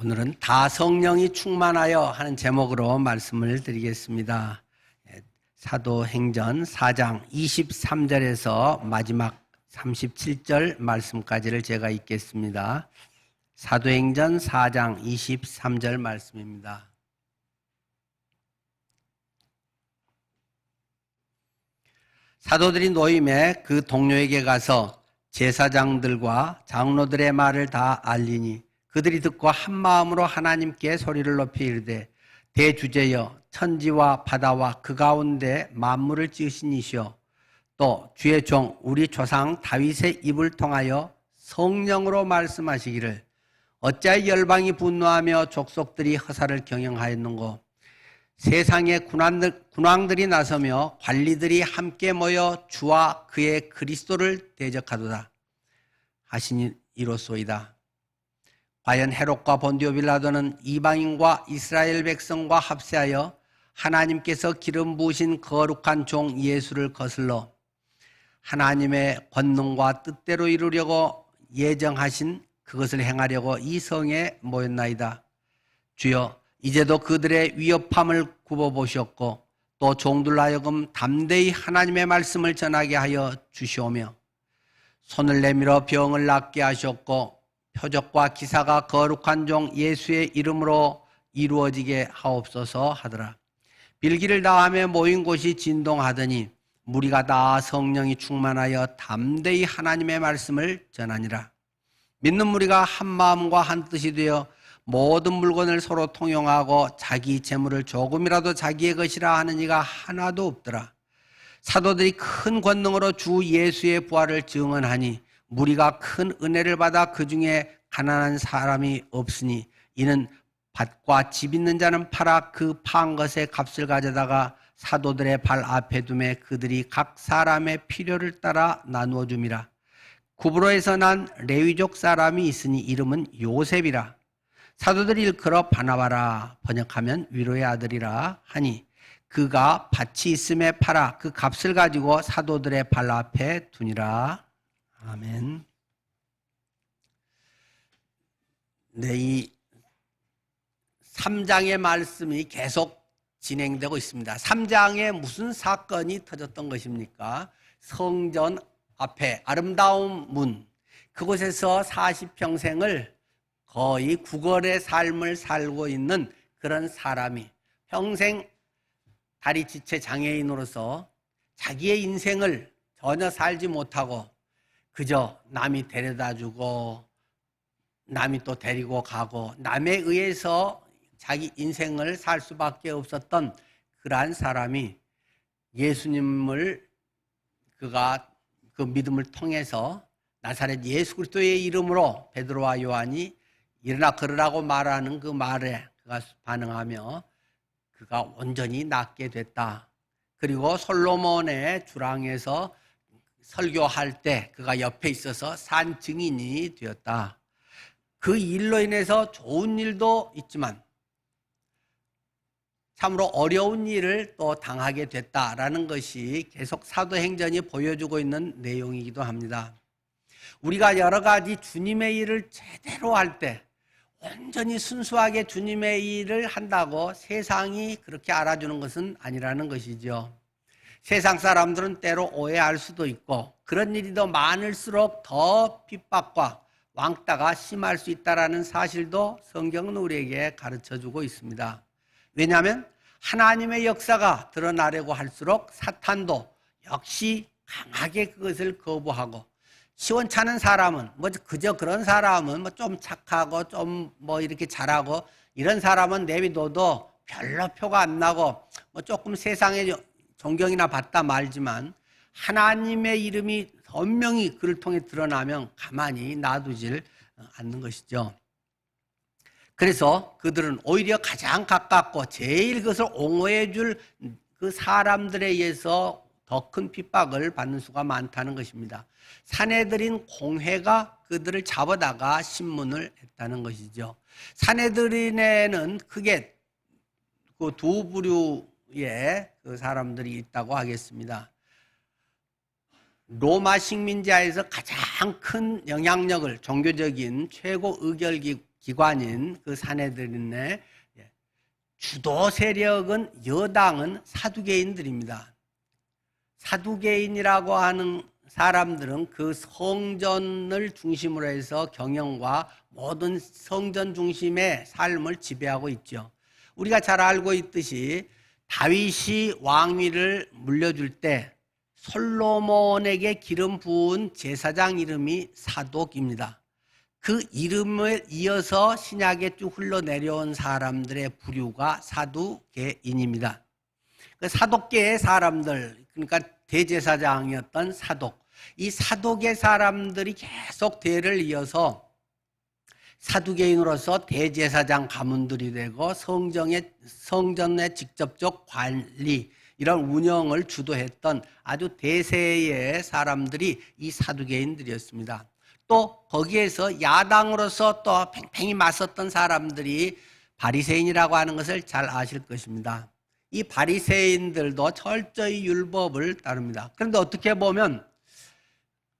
오늘은 다 성령이 충만하여 하는 제목으로 말씀을 드리겠습니다. 사도행전 4장 23절에서 마지막 37절 말씀까지를 제가 읽겠습니다. 사도행전 4장 23절 말씀입니다. 사도들이 노임에 그 동료에게 가서 제사장들과 장로들의 말을 다 알리니 그들이 듣고 한 마음으로 하나님께 소리를 높이 이르되 대주제여 천지와 바다와 그 가운데 만물을 지으신 이시여 또 주의 종 우리 조상 다윗의 입을 통하여 성령으로 말씀하시기를 어찌하여 열방이 분노하며 족속들이 허사를 경영하였는고 세상의 군왕들이 나서며 관리들이 함께 모여 주와 그의 그리스도를 대적하도다 하시니 이로소이다. 과연 헤롯과 본디오 빌라도는 이방인과 이스라엘 백성과 합세하여 하나님께서 기름 부으신 거룩한 종 예수를 거슬러 하나님의 권능과 뜻대로 이루려고 예정하신 그것을 행하려고 이 성에 모였나이다. 주여 이제도 그들의 위협함을 굽어보셨고 또 종들로 하여금 담대히 하나님의 말씀을 전하게 하여 주시오며 손을 내밀어 병을 낫게 하셨고 표적과 기사가 거룩한 종 예수의 이름으로 이루어지게 하옵소서 하더라. 빌기를 다하며 모인 곳이 진동하더니 무리가 다 성령이 충만하여 담대히 하나님의 말씀을 전하니라. 믿는 무리가 한 마음과 한 뜻이 되어 모든 물건을 서로 통용하고 자기 재물을 조금이라도 자기의 것이라 하는 이가 하나도 없더라. 사도들이 큰 권능으로 주 예수의 부활을 증언하니 무리가 큰 은혜를 받아 그 중에 가난한 사람이 없으니 이는 밭과 집 있는 자는 팔아 그 파한 것의 값을 가져다가 사도들의 발 앞에 두매 그들이 각 사람의 필요를 따라 나누어 줌이라. 구브로에서 난 레위족 사람이 있으니 이름은 요셉이라. 사도들이 일컬어 바나바라 번역하면 위로의 아들이라 하니 그가 밭이 있음에 팔아 그 값을 가지고 사도들의 발 앞에 두니라. 아멘. 네, 이 3장의 말씀이 계속 진행되고 있습니다. 3장에 무슨 사건이 터졌던 것입니까? 성전 앞에 아름다운 문, 그곳에서 40평생을 거의 구걸의 삶을 살고 있는 그런 사람이 평생 다리 지체 장애인으로서 자기의 인생을 전혀 살지 못하고 그저 남이 데려다주고 남이 또 데리고 가고 남에 의해서 자기 인생을 살 수밖에 없었던 그러한 사람이 예수님을 그가 그 믿음을 통해서 나사렛 예수 그리스도의 이름으로 베드로와 요한이 일어나 걸으라고 말하는 그 말에 그가 반응하며 그가 온전히 낫게 됐다. 그리고 솔로몬의 주랑에서 설교할 때 그가 옆에 있어서 산 증인이 되었다. 그 일로 인해서 좋은 일도 있지만 참으로 어려운 일을 또 당하게 됐다라는 것이 계속 사도행전이 보여주고 있는 내용이기도 합니다. 우리가 여러 가지 주님의 일을 제대로 할 때 온전히 순수하게 주님의 일을 한다고 세상이 그렇게 알아주는 것은 아니라는 것이죠. 세상 사람들은 때로 오해할 수도 있고 그런 일이 더 많을수록 더 핍박과 왕따가 심할 수 있다는 사실도 성경은 우리에게 가르쳐주고 있습니다. 왜냐하면 하나님의 역사가 드러나려고 할수록 사탄도 역시 강하게 그것을 거부하고 시원찮은 사람은 그저 그런 사람은 좀 착하고 좀 이렇게 잘하고 이런 사람은 내비둬도 별로 표가 안 나고 조금 세상에 존경이나 받다 말지만 하나님의 이름이 분명히 그를 통해 드러나면 가만히 놔두질 않는 것이죠. 그래서 그들은 오히려 가장 가깝고 제일 그것을 옹호해 줄 그 사람들에 의해서 더 큰 핍박을 받는 수가 많다는 것입니다. 사내들인 공회가 그들을 잡아다가 신문을 했다는 것이죠. 사내들인에는 크게 그 두 부류의 그 사람들이 있다고 하겠습니다. 로마 식민지하에서 가장 큰 영향력을 종교적인 최고 의결기 기관인 그 산헤드린의 주도 세력은 여당은 사두개인들입니다. 사두개인이라고 하는 사람들은 그 성전을 중심으로 해서 경영과 모든 성전 중심의 삶을 지배하고 있죠. 우리가 잘 알고 있듯이 다윗이 왕위를 물려줄 때 솔로몬에게 기름 부은 제사장 이름이 사독입니다. 그 이름을 이어서 신약에 쭉 흘러내려온 사람들의 부류가 사두개인입니다. 그 사독계의 사람들, 그러니까 대제사장이었던 사독, 이 사독의 사람들이 계속 대를 이어서 사두개인으로서 대제사장 가문들이 되고 성전의 직접적 관리, 이런 운영을 주도했던 아주 대세의 사람들이 이 사두개인들이었습니다. 또 거기에서 야당으로서 또 팽팽히 맞섰던 사람들이 바리새인이라고 하는 것을 잘 아실 것입니다. 이 바리새인들도 철저히 율법을 따릅니다. 그런데 어떻게 보면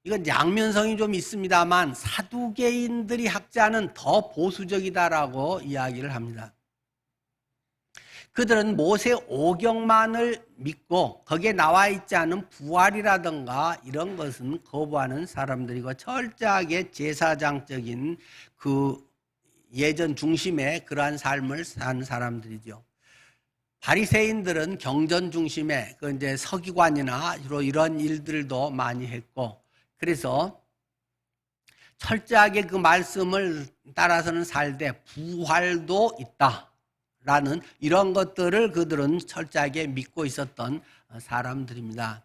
이건 양면성이 좀 있습니다만 사두개인들이 학자는 더 보수적이다라고 이야기를 합니다. 그들은 모세 오경만을 믿고 거기에 나와 있지 않은 부활이라든가 이런 것은 거부하는 사람들이고 철저하게 제사장적인 그 예전 중심의 그러한 삶을 산 사람들이죠. 바리새인들은 경전 중심의 그 이제 서기관이나 주로 이런 일들도 많이 했고, 그래서 철저하게 그 말씀을 따라서는 살되 부활도 있다라는 이런 것들을 그들은 철저하게 믿고 있었던 사람들입니다.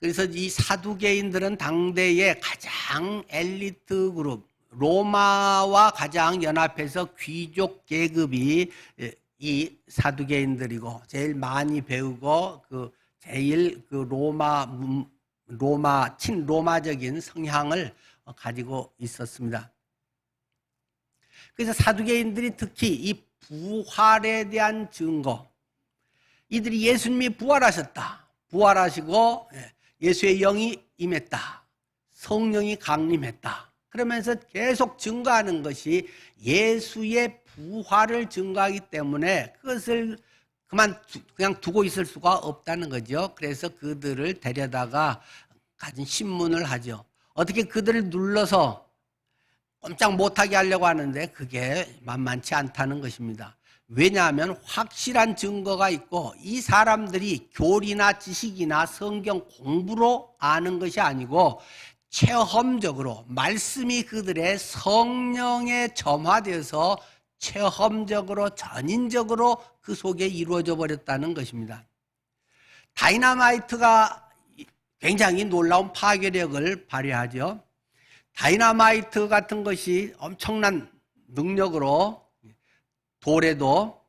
그래서 이 사두개인들은 당대의 가장 엘리트 그룹, 로마와 가장 연합해서 귀족 계급이 이 사두개인들이고 제일 많이 배우고 그 제일 그 친로마적인 성향을 가지고 있었습니다. 그래서 사두개인들이 특히 이 부활에 대한 증거, 이들이 예수님이 부활하셨다, 부활하시고 예수의 영이 임했다, 성령이 강림했다, 그러면서 계속 증거하는 것이 예수의 부활을 증거하기 때문에 그것을 그냥 두고 있을 수가 없다는 거죠. 그래서 그들을 데려다가 가진 신문을 하죠. 어떻게 그들을 눌러서 꼼짝 못하게 하려고 하는데 그게 만만치 않다는 것입니다. 왜냐하면 확실한 증거가 있고 이 사람들이 교리나 지식이나 성경 공부로 아는 것이 아니고 체험적으로 말씀이 그들의 성령에 점화되어서 체험적으로 전인적으로 그 속에 이루어져 버렸다는 것입니다. 다이너마이트가 굉장히 놀라운 파괴력을 발휘하죠. 다이너마이트 같은 것이 엄청난 능력으로 돌에도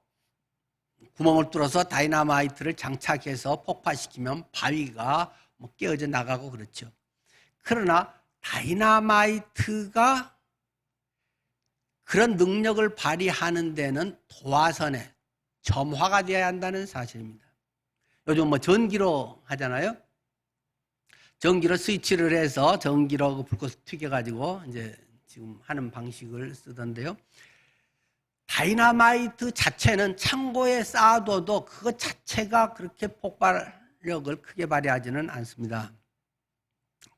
구멍을 뚫어서 다이너마이트를 장착해서 폭파시키면 바위가 깨어져 나가고 그렇죠. 그러나 다이너마이트가 그런 능력을 발휘하는 데는 도화선에 점화가 되어야 한다는 사실입니다. 요즘 전기로 하잖아요. 전기로 스위치를 해서 전기로 불꽃을 튀겨가지고 이제 지금 하는 방식을 쓰던데요. 다이너마이트 자체는 창고에 쌓아둬도 그것 자체가 그렇게 폭발력을 크게 발휘하지는 않습니다.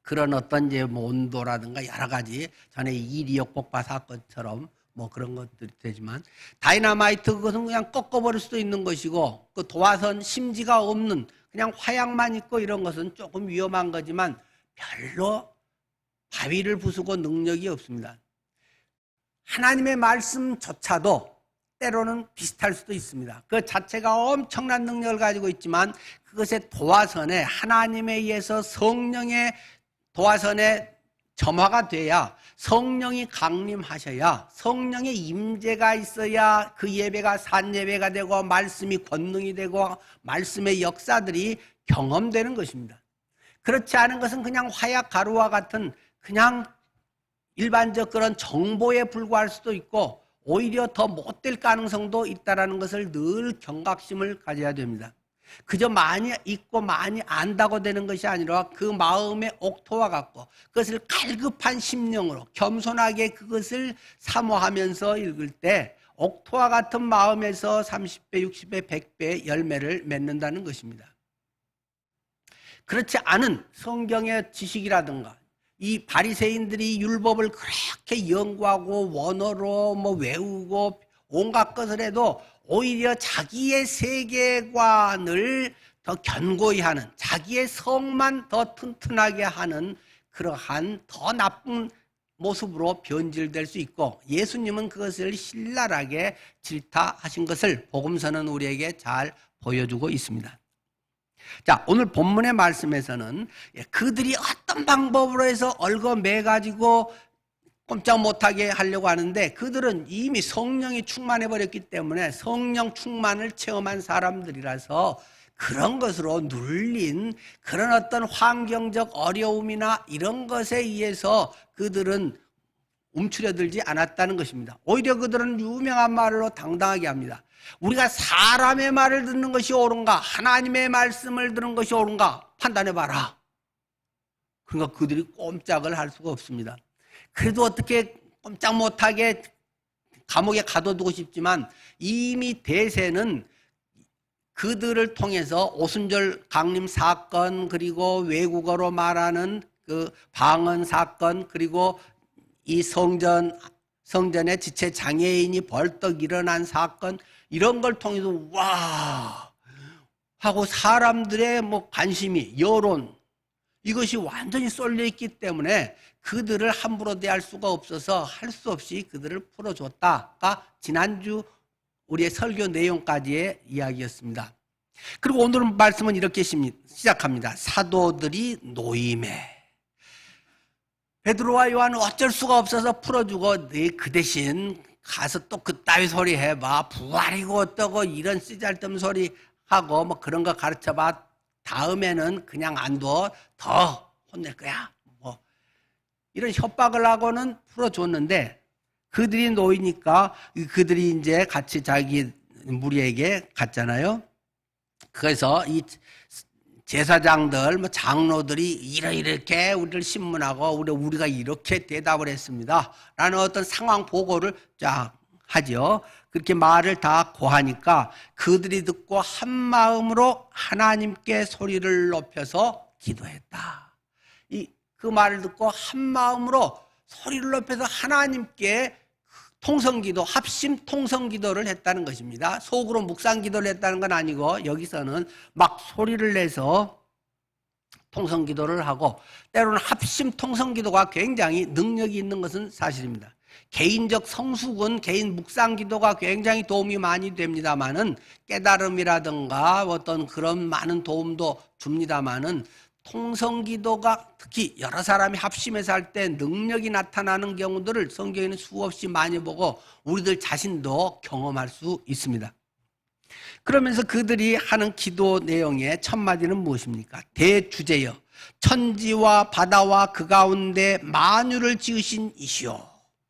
그런 어떤 이제 온도라든가 여러 가지 전에 이리역 폭파 사건처럼 그런 것들이 되지만 다이너마이트 그것은 그냥 꺾어버릴 수도 있는 것이고 그 도화선 심지가 없는 그냥 화약만 있고 이런 것은 조금 위험한 거지만 별로 바위를 부수고 능력이 없습니다. 하나님의 말씀조차도 때로는 비슷할 수도 있습니다. 그 자체가 엄청난 능력을 가지고 있지만 그것의 도화선에 하나님에 의해서 성령의 도화선에 점화가 돼야 성령이 강림하셔야 성령의 임재가 있어야 그 예배가 산예배가 되고 말씀이 권능이 되고 말씀의 역사들이 경험되는 것입니다. 그렇지 않은 것은 그냥 화약 가루와 같은 그냥 일반적 그런 정보에 불과할 수도 있고 오히려 더 못될 가능성도 있다는 것을 늘 경각심을 가져야 됩니다. 그저 많이 읽고 많이 안다고 되는 것이 아니라 그 마음의 옥토와 같고 그것을 갈급한 심령으로 겸손하게 그것을 사모하면서 읽을 때 옥토와 같은 마음에서 30배, 60배, 100배 열매를 맺는다는 것입니다. 그렇지 않은 성경의 지식이라든가 이 바리새인들이 율법을 그렇게 연구하고 원어로 외우고 온갖 것을 해도 오히려 자기의 세계관을 더 견고히 하는, 자기의 성만 더 튼튼하게 하는 그러한 더 나쁜 모습으로 변질될 수 있고, 예수님은 그것을 신랄하게 질타하신 것을 복음서는 우리에게 잘 보여주고 있습니다. 자, 오늘 본문의 말씀에서는 그들이 어떤 방법으로 해서 얽어매가지고 꼼짝 못하게 하려고 하는데, 그들은 이미 성령이 충만해 버렸기 때문에 성령 충만을 체험한 사람들이라서 그런 것으로 눌린 그런 어떤 환경적 어려움이나 이런 것에 의해서 그들은 움츠려들지 않았다는 것입니다. 오히려 그들은 유명한 말로 당당하게 합니다. 우리가 사람의 말을 듣는 것이 옳은가, 하나님의 말씀을 듣는 것이 옳은가 판단해봐라. 그러니까 그들이 꼼짝을 할 수가 없습니다. 그래도 어떻게 꼼짝 못하게 감옥에 가둬두고 싶지만 이미 대세는 그들을 통해서 오순절 강림 사건, 그리고 외국어로 말하는 그 방언 사건, 그리고 이 성전의 지체 장애인이 벌떡 일어난 사건, 이런 걸 통해서 와 하고 사람들의 관심이, 여론, 이것이 완전히 쏠려 있기 때문에 그들을 함부로 대할 수가 없어서 할 수 없이 그들을 풀어줬다가 지난주 우리의 설교 내용까지의 이야기였습니다. 그리고 오늘 말씀은 이렇게 시작합니다. 사도들이 노임에. 베드로와 요한은 어쩔 수가 없어서 풀어주고, 네 그 대신 가서 또 그따위 소리 해봐, 부활이고 어떠고 이런 쓰잘데없는 소리 하고 그런 거 가르쳐봐, 다음에는 그냥 안 둬, 더 혼낼 거야, 이런 협박을 하고는 풀어줬는데, 그들이 놓이니까 그들이 이제 같이 자기 무리에게 갔잖아요. 그래서 이 제사장들, 장로들이 이렇게 우리를 신문하고 우리가 이렇게 대답을 했습니다 라는 어떤 상황 보고를 쫙 하죠. 그렇게 말을 다 고하니까 그들이 듣고 한 마음으로 하나님께 소리를 높여서 기도했다. 그 말을 듣고 한 마음으로 소리를 높여서 하나님께 통성기도, 합심 통성기도를 했다는 것입니다. 속으로 묵상기도를 했다는 건 아니고, 여기서는 막 소리를 내서 통성기도를 하고, 때로는 합심 통성기도가 굉장히 능력이 있는 것은 사실입니다. 개인적 성숙은 개인 묵상기도가 굉장히 도움이 많이 됩니다마는, 깨달음이라든가 어떤 그런 많은 도움도 줍니다마는, 통성기도가 특히 여러 사람이 합심해서 할 때 능력이 나타나는 경우들을 성경에는 수없이 많이 보고 우리들 자신도 경험할 수 있습니다. 그러면서 그들이 하는 기도 내용의 첫 마디는 무엇입니까? 대주제여 천지와 바다와 그 가운데 만유를 지으신 이시오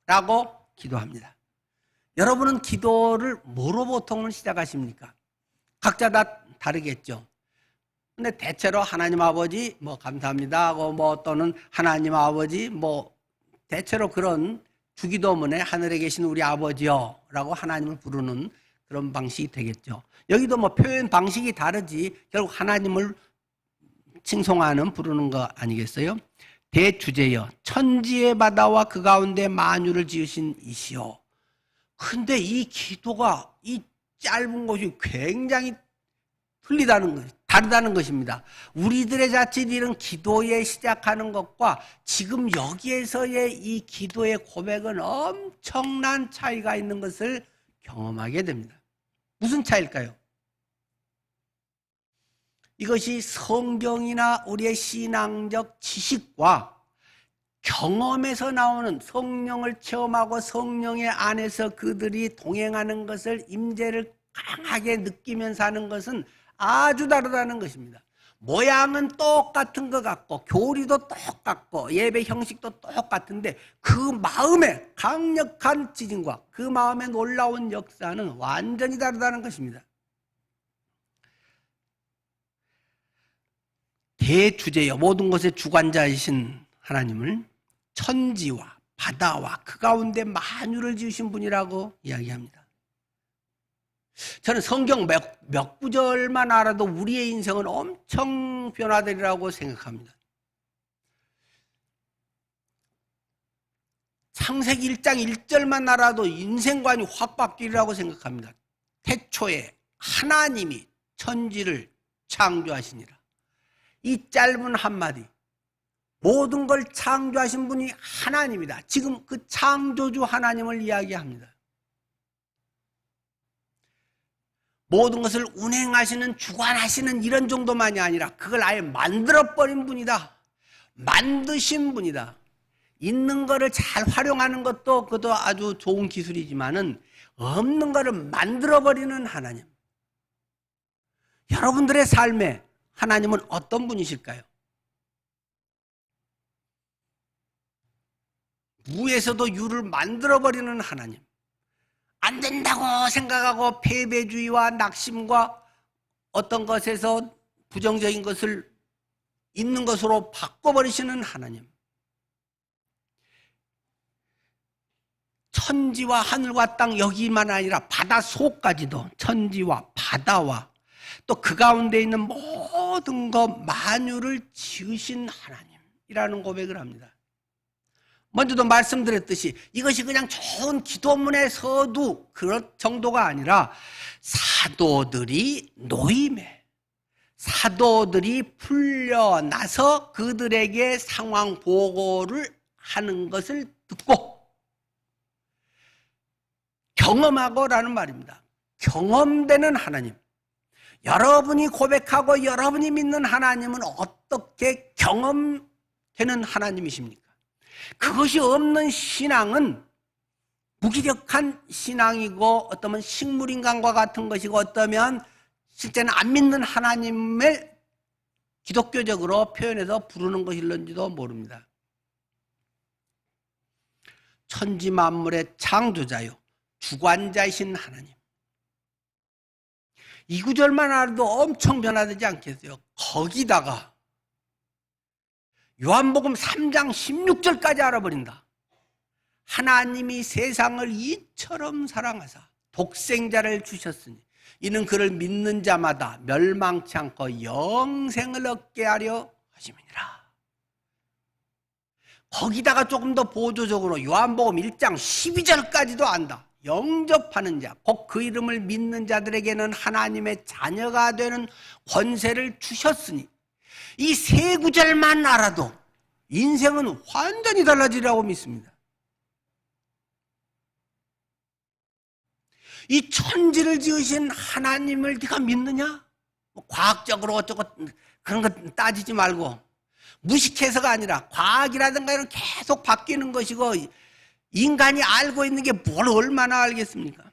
라고 기도합니다. 여러분은 기도를 뭐로 보통은 시작하십니까? 각자 다 다르겠죠. 근데 대체로 하나님 아버지 감사합니다 하고 또는 하나님 아버지 대체로 그런 주기도문에 하늘에 계신 우리 아버지요 라고 하나님을 부르는 그런 방식이 되겠죠. 여기도 표현 방식이 다르지 결국 하나님을 칭송하는 부르는 거 아니겠어요? 대주제여 천지의 바다와 그 가운데 만유를 지으신 이시오. 근데 이 기도가 이 짧은 것이 굉장히 다르다는 것입니다. 우리들의 자칫 이런 기도에 시작하는 것과 지금 여기에서의 이 기도의 고백은 엄청난 차이가 있는 것을 경험하게 됩니다. 무슨 차이일까요? 이것이 성경이나 우리의 신앙적 지식과 경험에서 나오는 성령을 체험하고 성령의 안에서 그들이 동행하는 것을, 임재를 강하게 느끼면서 하는 것은 아주 다르다는 것입니다. 모양은 똑같은 것 같고 교리도 똑같고 예배 형식도 똑같은데 그 마음의 강력한 지진과 그 마음의 놀라운 역사는 완전히 다르다는 것입니다. 대주제여 모든 것의 주관자이신 하나님을 천지와 바다와 그 가운데 만유를 지으신 분이라고 이야기합니다. 저는 성경 몇 구절만 알아도 우리의 인생은 엄청 변화되리라고 생각합니다. 창세기 1장 1절만 알아도 인생관이 확 바뀌리라고 생각합니다. 태초에 하나님이 천지를 창조하시니라. 이 짧은 한마디, 모든 걸 창조하신 분이 하나님이다. 지금 그 창조주 하나님을 이야기합니다. 모든 것을 운행하시는, 주관하시는 이런 정도만이 아니라 그걸 아예 만들어버린 분이다. 만드신 분이다. 있는 거를 잘 활용하는 것도 그것도 아주 좋은 기술이지만은 없는 거를 만들어버리는 하나님. 여러분들의 삶에 하나님은 어떤 분이실까요? 무에서도 유를 만들어버리는 하나님. 안 된다고 생각하고 패배주의와 낙심과 어떤 것에서 부정적인 것을 있는 것으로 바꿔버리시는 하나님. 천지와 하늘과 땅 여기만 아니라 바다 속까지도 천지와 바다와 또 그 가운데 있는 모든 것 만유를 지으신 하나님이라는 고백을 합니다. 먼저도 말씀드렸듯이 이것이 그냥 좋은 기도문의 서두 그런 정도가 아니라 사도들이 노임에 사도들이 풀려나서 그들에게 상황 보고를 하는 것을 듣고 경험하고라는 말입니다. 경험되는 하나님. 여러분이 고백하고 여러분이 믿는 하나님은 어떻게 경험되는 하나님이십니까? 그것이 없는 신앙은 무기력한 신앙이고 어떠면 식물인간과 같은 것이고 어떠면 실제는 안 믿는 하나님을 기독교적으로 표현해서 부르는 것일런지도 모릅니다. 천지 만물의 창조자요 주관자이신 하나님. 이 구절만 알아도 엄청 변화되지 않겠어요? 거기다가 요한복음 3장 16절까지 알아버린다. 하나님이 세상을 이처럼 사랑하사 독생자를 주셨으니 이는 그를 믿는 자마다 멸망치 않고 영생을 얻게 하려 하심이니라. 거기다가 조금 더 보조적으로 요한복음 1장 12절까지도 안다. 영접하는 자, 곧 그 이름을 믿는 자들에게는 하나님의 자녀가 되는 권세를 주셨으니 이 세 구절만 알아도 인생은 완전히 달라지리라고 믿습니다. 이 천지를 지으신 하나님을 네가 믿느냐? 과학적으로 어쩌고 그런 거 따지지 말고 무식해서가 아니라 과학이라든가 이런 계속 바뀌는 것이고 인간이 알고 있는 게 뭘 얼마나 알겠습니까?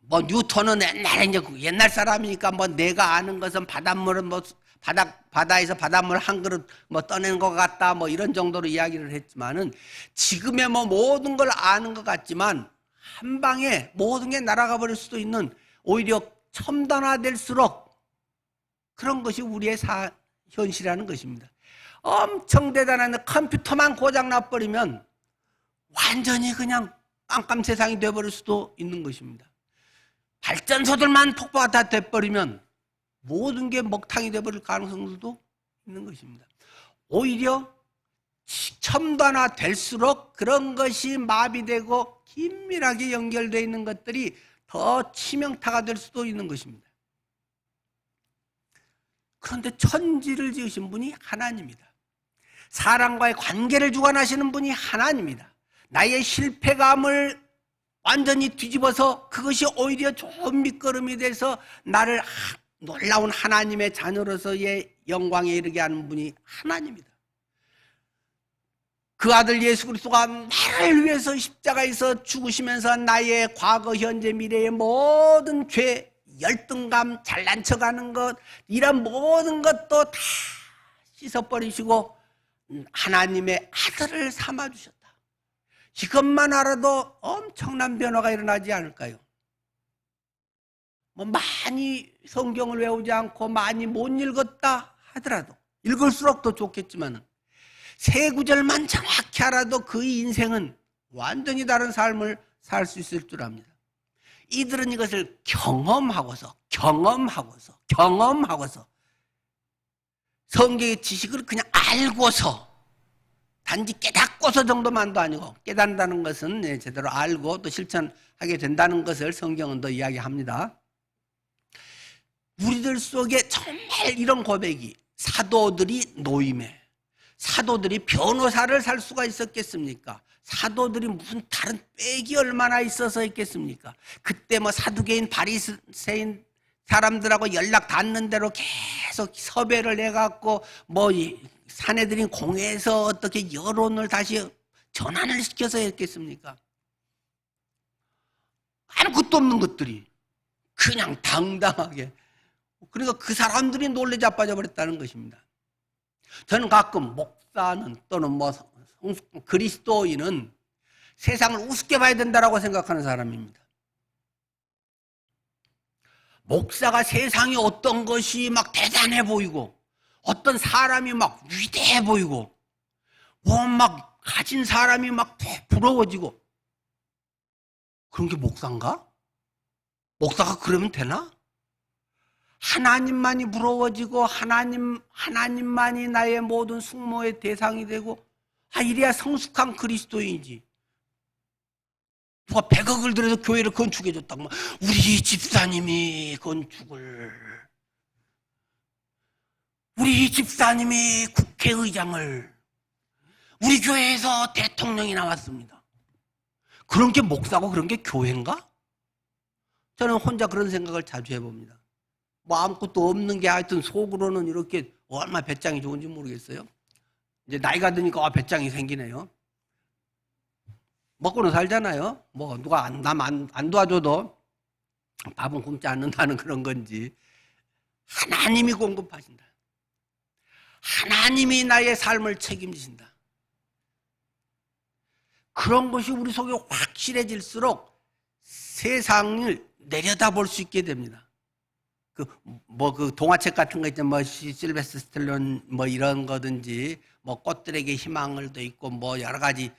뭐 뉴턴은 옛날에 이제 옛날 사람이니까 뭐 내가 아는 것은 바닷물은 뭐 바다에서 바닷물 한 그릇 뭐 떠낸 것 같다 뭐 이런 정도로 이야기를 했지만은 지금의 뭐 모든 걸 아는 것 같지만 한 방에 모든 게 날아가 버릴 수도 있는 오히려 첨단화될수록 그런 것이 우리의 현실이라는 것입니다. 엄청 대단한 컴퓨터만 고장 나버리면 완전히 그냥 깜깜 세상이 돼버릴 수도 있는 것입니다. 발전소들만 폭파가 다 돼버리면 모든 게 먹탕이 돼버릴 가능성도 있는 것입니다. 오히려 첨단화 될수록 그런 것이 마비되고 긴밀하게 연결되어 있는 것들이 더 치명타가 될 수도 있는 것입니다. 그런데 천지를 지으신 분이 하나님이다. 사람과의 관계를 주관하시는 분이 하나님이다. 나의 실패감을 완전히 뒤집어서 그것이 오히려 좋은 밑거름이 돼서 나를 놀라운 하나님의 자녀로서의 영광에 이르게 하는 분이 하나님이다. 그 아들 예수 그리스도가 나를 위해서 십자가에서 죽으시면서 나의 과거, 현재, 미래의 모든 죄, 열등감, 잘난 척하는 것 이런 모든 것도 다 씻어버리시고 하나님의 아들을 삼아주셨다. 이것만 알아도 엄청난 변화가 일어나지 않을까요? 뭐 많이 성경을 외우지 않고 많이 못 읽었다 하더라도 읽을수록 더 좋겠지만 세 구절만 정확히 알아도 그 인생은 완전히 다른 삶을 살 수 있을 줄 압니다. 이들은 이것을 경험하고서 성경의 지식을 그냥 알고서 단지 깨닫고서 정도만도 아니고 깨닫는다는 것은 제대로 알고 또 실천하게 된다는 것을 성경은 더 이야기합니다. 우리들 속에 정말 이런 고백이 사도들이 노임에 사도들이 변호사를 살 수가 있었겠습니까? 사도들이 무슨 다른 빽이 얼마나 있어서 있겠습니까? 그때 뭐 사두개인 바리새인 사람들하고 연락 닿는 대로 계속 섭외를 해갖고 뭐 사내들인 공회에서 어떻게 여론을 다시 전환을 시켜서 했겠습니까? 아무것도 없는 것들이 그냥 당당하게, 그러니까 그 사람들이 놀래 자빠져 버렸다는 것입니다. 저는 가끔 목사는 또는 뭐 그리스도인은 세상을 우습게 봐야 된다고 생각하는 사람입니다. 목사가 세상에 어떤 것이 막 대단해 보이고 어떤 사람이 막 위대해 보이고 막 가진 사람이 막 부러워지고 그런 게 목사인가? 목사가 그러면 되나? 하나님만이 부러워지고 하나님만이 나의 모든 숙모의 대상이 되고 이래야 성숙한 그리스도인이지. 누가 100억을 들여서 교회를 건축해 줬다고 우리 집사님이 건축을, 우리 집사님이 국회의장을, 우리 교회에서 대통령이 나왔습니다. 그런 게 목사고 그런 게 교회인가? 저는 혼자 그런 생각을 자주 해봅니다. 뭐 아무것도 없는 게 하여튼 속으로는 이렇게 얼마나 배짱이 좋은지 모르겠어요. 이제 나이가 드니까 배짱이 생기네요. 먹고는 살잖아요. 뭐 누가 남 안 도와줘도 밥은 굶지 않는다는 그런 건지 하나님이 공급하신다. 하나님이 나의 삶을 책임지신다. 그런 것이 우리 속에 확실해질수록 세상을 내려다볼 수 있게 됩니다. 그 동화책 같은 거 있잖아요. 뭐 실베스터 스텔론 뭐 이런 거든지 뭐 꽃들에게 희망을도 있고 뭐 여러 가지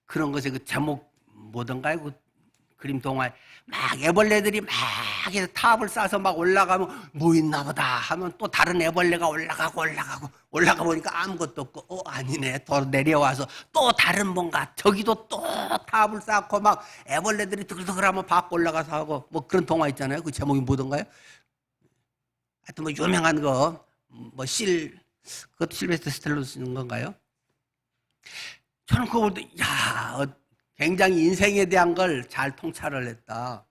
그런 것에 그 제목 뭐던가요? 그 그림 동화에 막 애벌레들이 막 해서 탑을 쌓아서 막 올라가면 뭐 있나 보다 하면 또 다른 애벌레가 올라가 보니까 아무것도 없고 아니네. 더 내려와서 또 다른 뭔가 저기도 또 탑을 쌓고 막 애벌레들이 드글드글하면 밖 올라가서 하고 뭐 그런 동화 있잖아요. 그 제목이 뭐던가요? 하여튼 뭐 유명한 거 뭐 그것도 실베스터 스텔론 쓰는 건가요? 저는 그거 볼 때 굉장히 인생에 대한 걸 잘 통찰을 했다.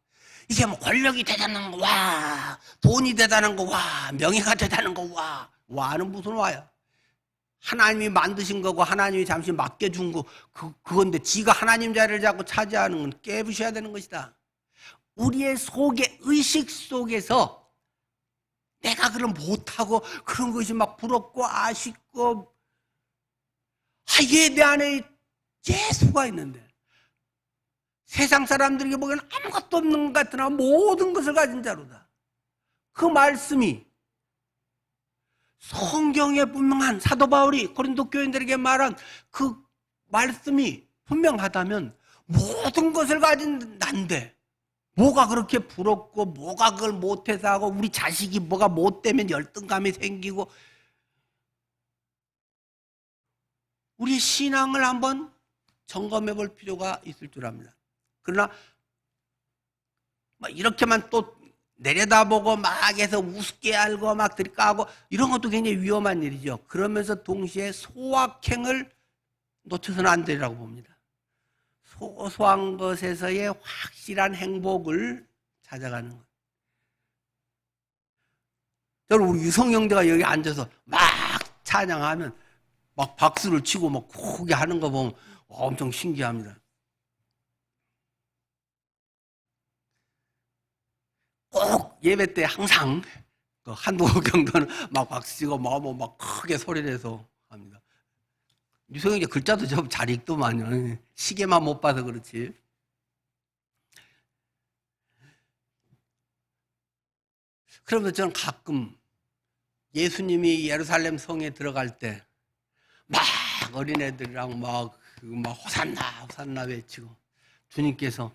이게 뭐 권력이 대단한 거 와, 돈이 대단한 거 와, 명예가 대단한 거 와, 와는 무슨 와야? 하나님이 만드신 거고 하나님이 잠시 맡겨준 거 그건데 지가 하나님 자리를 잡고 차지하는 건 깨부셔야 되는 것이다. 우리의 속에 의식 속에서 내가 그럼 못하고 그런 것이 막 부럽고 아쉽고 얘 내 안에 예수가 있는데 세상 사람들에게 보기에는 아무것도 없는 것 같으나 모든 것을 가진 자로다. 그 말씀이 성경에 분명한 사도 바울이 고린도 교인들에게 말한 그 말씀이 분명하다면 모든 것을 가진 난데 뭐가 그렇게 부럽고 뭐가 그걸 못해서 하고 우리 자식이 뭐가 못되면 열등감이 생기고 우리 신앙을 한번 점검해 볼 필요가 있을 줄 압니다. 그러나 이렇게만 또 내려다보고 막 해서 우습게 알고 막 들까하고 이런 것도 굉장히 위험한 일이죠. 그러면서 동시에 소확행을 놓쳐서는 안 되리라고 봅니다. 소소한 것에서의 확실한 행복을 찾아가는 것. 저는 우리 유성 형제가 여기 앉아서 막 찬양하면 막 박수를 치고 막 크게 하는 거 보면 엄청 신기합니다. 꼭 예배 때 항상 한두 정도는 막 박수 치고 막 크게 소리를 해서 합니다. 유성이 이제 글자도 좀 잘 읽더만요. 시계만 못 봐서 그렇지. 그러면서 저는 가끔 예수님이 예루살렘 성에 들어갈 때 막 어린애들이랑 막 호산나 호산나 외치고 주님께서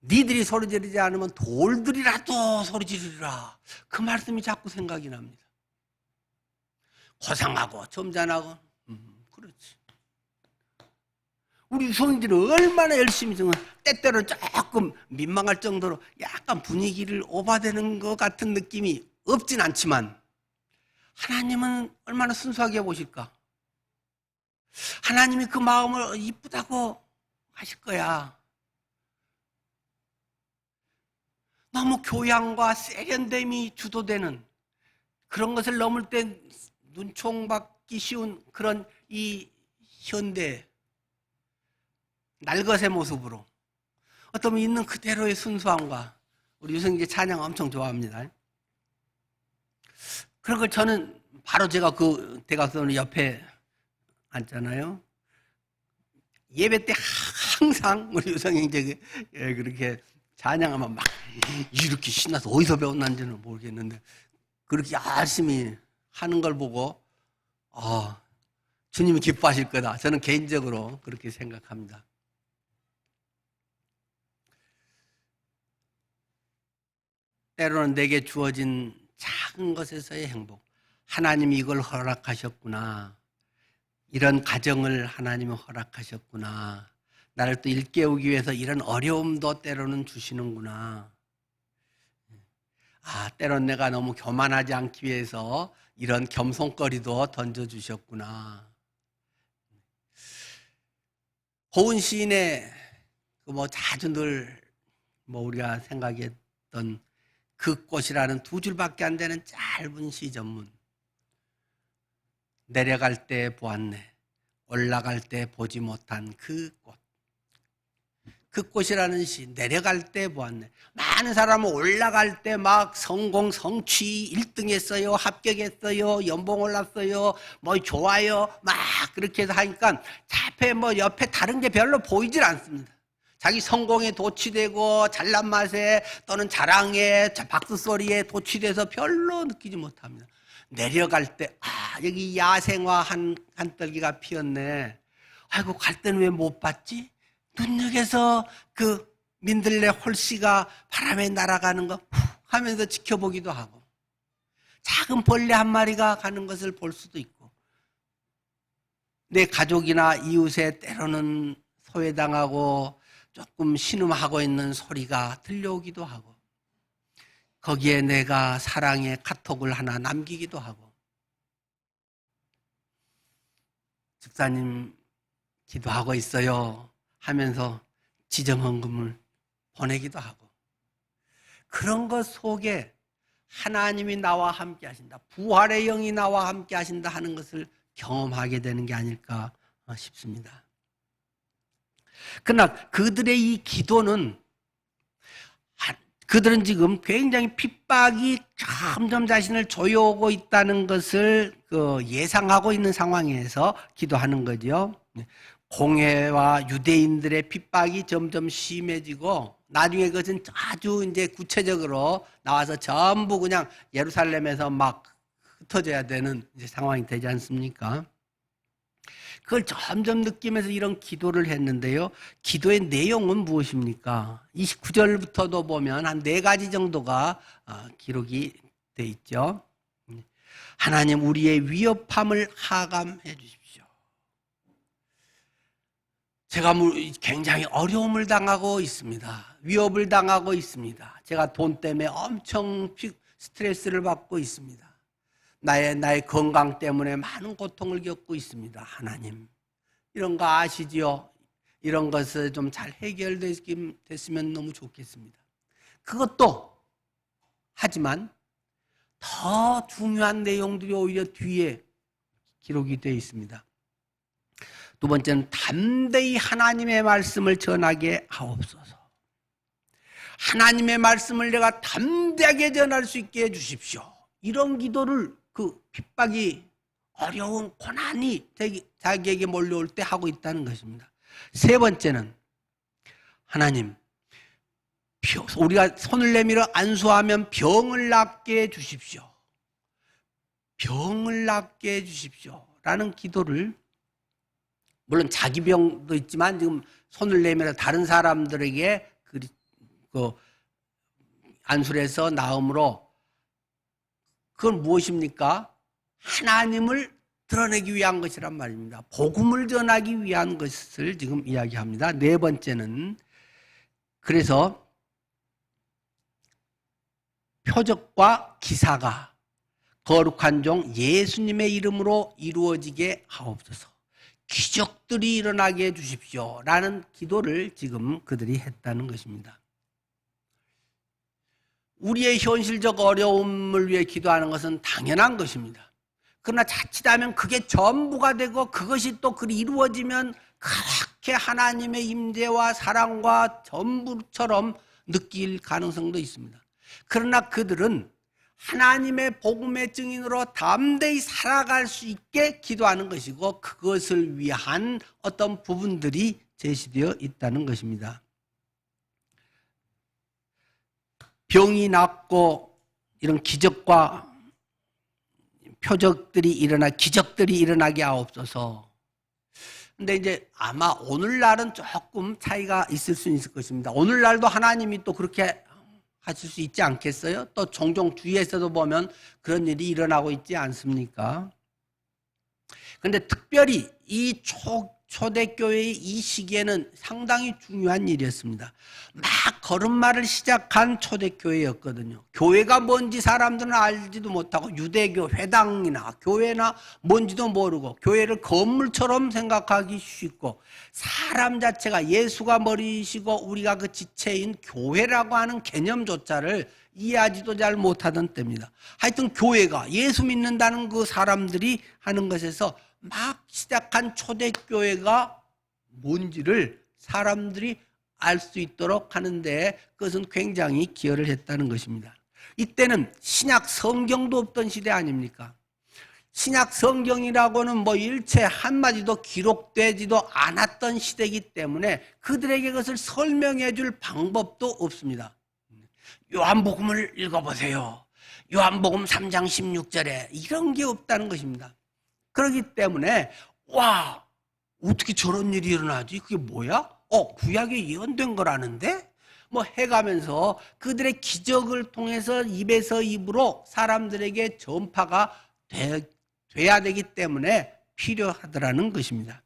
니들이 소리 지르지 않으면 돌들이라도 소리 지르리라. 그 말씀이 자꾸 생각이 납니다. 고상하고 점잖하고 그렇지. 우리 성인들은 얼마나 열심히 정말 때때로 조금 민망할 정도로 약간 분위기를 오바되는 것 같은 느낌이 없진 않지만 하나님은 얼마나 순수하게 보실까? 하나님이 그 마음을 이쁘다고 하실 거야. 너무 교양과 세련됨이 주도되는 그런 것을 넘을 때 눈총받기 쉬운 그런 이 현대 날것의 모습으로 어쩌면 있는 그대로의 순수함과 우리 유성이제 찬양 엄청 좋아합니다. 그런 걸 저는 바로 제가 그 대각선 옆에 앉잖아요. 예배 때 항상 우리 유성이 이제 그렇게 찬양하면 막 이렇게 신나서 어디서 배웠는지는 모르겠는데 그렇게 열심히 하는 걸 보고 주님이 기뻐하실 거다. 저는 개인적으로 그렇게 생각합니다. 때로는 내게 주어진 작은 것에서의 행복. 하나님이 이걸 허락하셨구나. 이런 가정을 하나님이 허락하셨구나. 나를 또 일깨우기 위해서 이런 어려움도 때로는 주시는구나. 때론 내가 너무 교만하지 않기 위해서 이런 겸손거리도 던져주셨구나. 고은 시인의 자주 늘 우리가 생각했던 그 꽃이라는 두 줄밖에 안 되는 짧은 시 전문. 내려갈 때 보았네. 올라갈 때 보지 못한 그 꽃. 그 꽃이라는 시, 내려갈 때 보았네. 많은 사람은 올라갈 때 막 성공, 성취, 1등 했어요, 합격했어요, 연봉 올랐어요, 좋아요, 막 그렇게 해서 하니까 옆에 다른 게 별로 보이질 않습니다. 자기 성공에 도취되고 잘난 맛에 또는 자랑에 박수 소리에 도취돼서 별로 느끼지 못합니다. 내려갈 때 여기 야생화 한떨기가 피었네. 아이고 갈 때는 왜 못 봤지? 눈여겨서 그 민들레 홀씨가 바람에 날아가는 거 하면서 지켜보기도 하고 작은 벌레 한 마리가 가는 것을 볼 수도 있고 내 가족이나 이웃에 때로는 소외당하고 조금 신음하고 있는 소리가 들려오기도 하고 거기에 내가 사랑의 카톡을 하나 남기기도 하고 집사님 기도하고 있어요 하면서 지정헌금을 보내기도 하고 그런 것 속에 하나님이 나와 함께 하신다. 부활의 영이 나와 함께 하신다 하는 것을 경험하게 되는 게 아닐까 싶습니다. 그러나 그들의 이 기도는 그들은 지금 굉장히 핍박이 점점 자신을 조여오고 있다는 것을 예상하고 있는 상황에서 기도하는 거죠. 공회와 유대인들의 핍박이 점점 심해지고 나중에 그것은 아주 이제 구체적으로 나와서 전부 그냥 예루살렘에서 막 흩어져야 되는 이제 상황이 되지 않습니까? 그걸 점점 느끼면서 이런 기도를 했는데요. 기도의 내용은 무엇입니까? 29절부터도 보면 한 4가지 정도가 기록이 돼 있죠. 하나님 우리의 위협함을 하감해 주십시오. 제가 굉장히 어려움을 당하고 있습니다. 위협을 당하고 있습니다. 제가 돈 때문에 엄청 스트레스를 받고 있습니다. 나의 건강 때문에 많은 고통을 겪고 있습니다. 하나님, 이런 거 아시지요? 이런 것을 좀 잘 해결됐으면 너무 좋겠습니다. 그것도 하지만 더 중요한 내용들이 오히려 뒤에 기록이 되어 있습니다. 두 번째는 담대히 하나님의 말씀을 전하게 하옵소서. 하나님의 말씀을 내가 담대하게 전할 수 있게 해주십시오. 이런 기도를 핍박이 어려운 고난이 자기에게 몰려올 때 하고 있다는 것입니다. 세 번째는 하나님, 우리가 손을 내밀어 안수하면 병을 낫게 해주십시오. 병을 낫게 해주십시오 라는 기도를, 물론 자기 병도 있지만 지금 손을 내밀어 다른 사람들에게 그 안술에서 나음으로, 그건 무엇입니까? 하나님을 드러내기 위한 것이란 말입니다. 복음을 전하기 위한 것을 지금 이야기합니다. 네 번째는, 그래서 표적과 기사가 거룩한 종 예수님의 이름으로 이루어지게 하옵소서. 기적들이 일어나게 해주십시오 라는 기도를 지금 그들이 했다는 것입니다. 우리의 현실적 어려움을 위해 기도하는 것은 당연한 것입니다. 그러나 자칫하면 그게 전부가 되고 그것이 또 그리 이루어지면 그렇게 하나님의 임재와 사랑과 전부처럼 느낄 가능성도 있습니다. 그러나 그들은 하나님의 복음의 증인으로 담대히 살아갈 수 있게 기도하는 것이고, 그것을 위한 어떤 부분들이 제시되어 있다는 것입니다. 병이 낫고 이런 기적과 표적들이 기적들이 일어나게 하옵소서. 근데 이제 아마 오늘날은 조금 차이가 있을 수는 있을 것입니다. 오늘날도 하나님이 또 그렇게 하실 수 있지 않겠어요? 또 종종 주위에서도 보면 그런 일이 일어나고 있지 않습니까? 근데 특별히 이 초대교회의 이 시기에는 상당히 중요한 일이었습니다. 막 걸음마를 시작한 초대교회였거든요. 교회가 뭔지 사람들은 알지도 못하고, 유대교 회당이나 교회나 뭔지도 모르고, 교회를 건물처럼 생각하기 쉽고, 사람 자체가 예수가 머리시고 우리가 그 지체인 교회라고 하는 개념조차를 이해하지도 잘 못하던 때입니다. 하여튼 교회가, 예수 믿는다는 그 사람들이 하는 것에서 막 시작한 초대교회가 뭔지를 사람들이 알 수 있도록 하는데, 그것은 굉장히 기여를 했다는 것입니다. 이때는 신약 성경도 없던 시대 아닙니까? 신약 성경이라고는 뭐 일체 한마디도 기록되지도 않았던 시대이기 때문에 그들에게 그것을 설명해 줄 방법도 없습니다. 요한복음을 읽어보세요. 요한복음 3장 16절에 이런 게 없다는 것입니다. 그렇기 때문에 와, 어떻게 저런 일이 일어나지? 그게 뭐야? 구약에 예언된 거라는데? 뭐 해가면서 그들의 기적을 통해서 입에서 입으로 사람들에게 전파가 돼야 되기 때문에 필요하더라는 것입니다.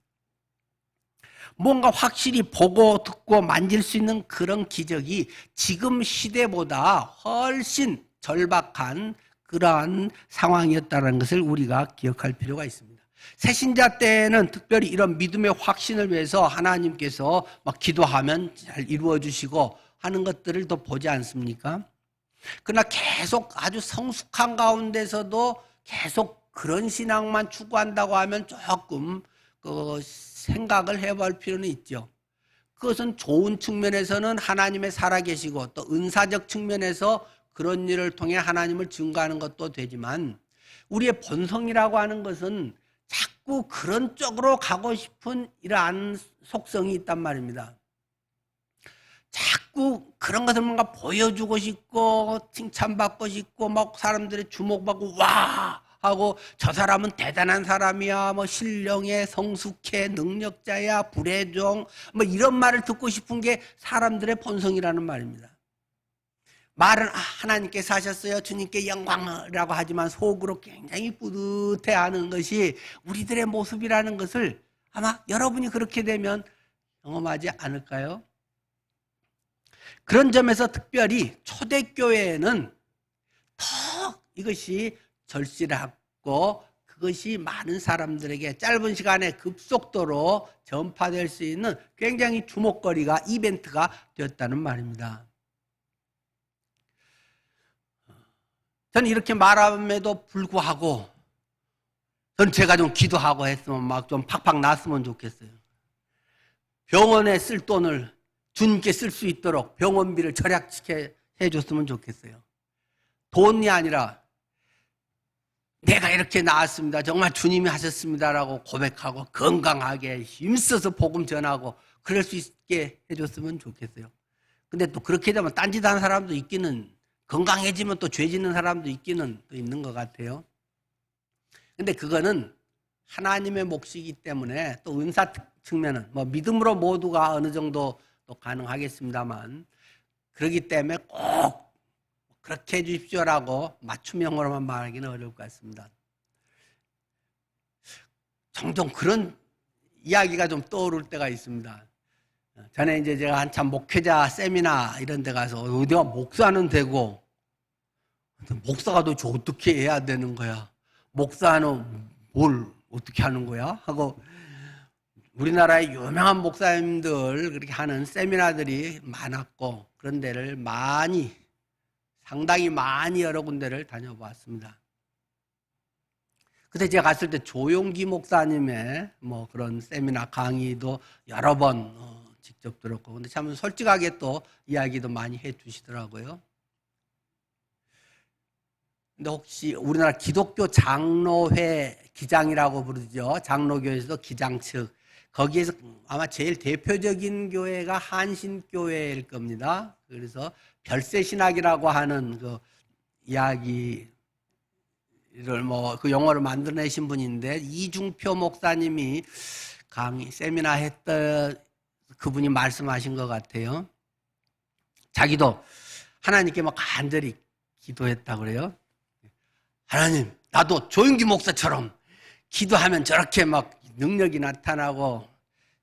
뭔가 확실히 보고 듣고 만질 수 있는 그런 기적이 지금 시대보다 훨씬 절박한 그러한 상황이었다는 것을 우리가 기억할 필요가 있습니다. 새신자 때는 특별히 이런 믿음의 확신을 위해서 하나님께서 막 기도하면 잘 이루어 주시고 하는 것들을 또 보지 않습니까? 그러나 계속 아주 성숙한 가운데서도 계속 그런 신앙만 추구한다고 하면 조금 생각을 해볼 필요는 있죠. 그것은 좋은 측면에서는 하나님의 살아계시고 또 은사적 측면에서 그런 일을 통해 하나님을 증거하는 것도 되지만, 우리의 본성이라고 하는 것은 자꾸 그런 쪽으로 가고 싶은 이러한 속성이 있단 말입니다. 자꾸 그런 것을 뭔가 보여주고 싶고 칭찬받고 싶고 막 사람들의 주목받고 와 하고, 저 사람은 대단한 사람이야, 뭐 신령해, 성숙해, 능력자야, 불의 종, 뭐 이런 말을 듣고 싶은 게 사람들의 본성이라는 말입니다. 말은 하나님께서 하셨어요, 주님께 영광이라고 하지만 속으로 굉장히 뿌듯해하는 것이 우리들의 모습이라는 것을 아마 여러분이 그렇게 되면 경험하지 않을까요? 그런 점에서 특별히 초대교회에는 더 이것이 절실하고 그것이 많은 사람들에게 짧은 시간에 급속도로 전파될 수 있는 굉장히 주목거리가, 이벤트가 되었다는 말입니다. 저는 이렇게 말함에도 불구하고 저는 제가 좀 기도하고 했으면 막 좀 팍팍 났으면 좋겠어요. 병원에 쓸 돈을 주님께 쓸 수 있도록 병원비를 절약시켜 해줬으면 좋겠어요. 돈이 아니라 내가 이렇게 나았습니다, 정말 주님이 하셨습니다라고 고백하고 건강하게 힘써서 복음 전하고 그럴 수 있게 해줬으면 좋겠어요. 근데 또 그렇게 되면 딴짓하는 사람도 있기는, 건강해지면 또 죄 짓는 사람도 있기는 또 있는 것 같아요. 근데 그거는 하나님의 몫이기 때문에 또 은사 측면은 뭐 믿음으로 모두가 어느 정도 또 가능하겠습니다만 그렇기 때문에 꼭 그렇게 해 주십시오라고 맞춤형으로만 말하기는 어려울 것 같습니다. 종종 그런 이야기가 좀 떠오를 때가 있습니다. 전에 이제 제가 한참 목회자 세미나 이런 데 가서 어디가 목사는 되고 목사가 도대체 어떻게 해야 되는 거야? 목사는 뭘 어떻게 하는 거야? 하고 우리나라의 유명한 목사님들 그렇게 하는 세미나들이 많았고 그런 데를 상당히 많이 여러 군데를 다녀봤습니다. 그때 제가 갔을 때 조용기 목사님의 뭐 그런 세미나 강의도 여러 번 직접 들었고 근데 참 솔직하게 또 이야기도 많이 해 주시더라고요. 근데 혹시 우리나라 기독교 장로회 기장이라고 부르죠. 장로교에서도 기장 측. 거기에서 아마 제일 대표적인 교회가 한신교회일 겁니다. 그래서 별세신학이라고 하는 그 이야기를 뭐 그 용어를 만들어내신 분인데 이중표 목사님이 강의 세미나 했던 그분이 말씀하신 것 같아요. 자기도 하나님께 막 간절히 기도했다고 그래요. 하나님, 나도 조용기 목사처럼 기도하면 저렇게 막 능력이 나타나고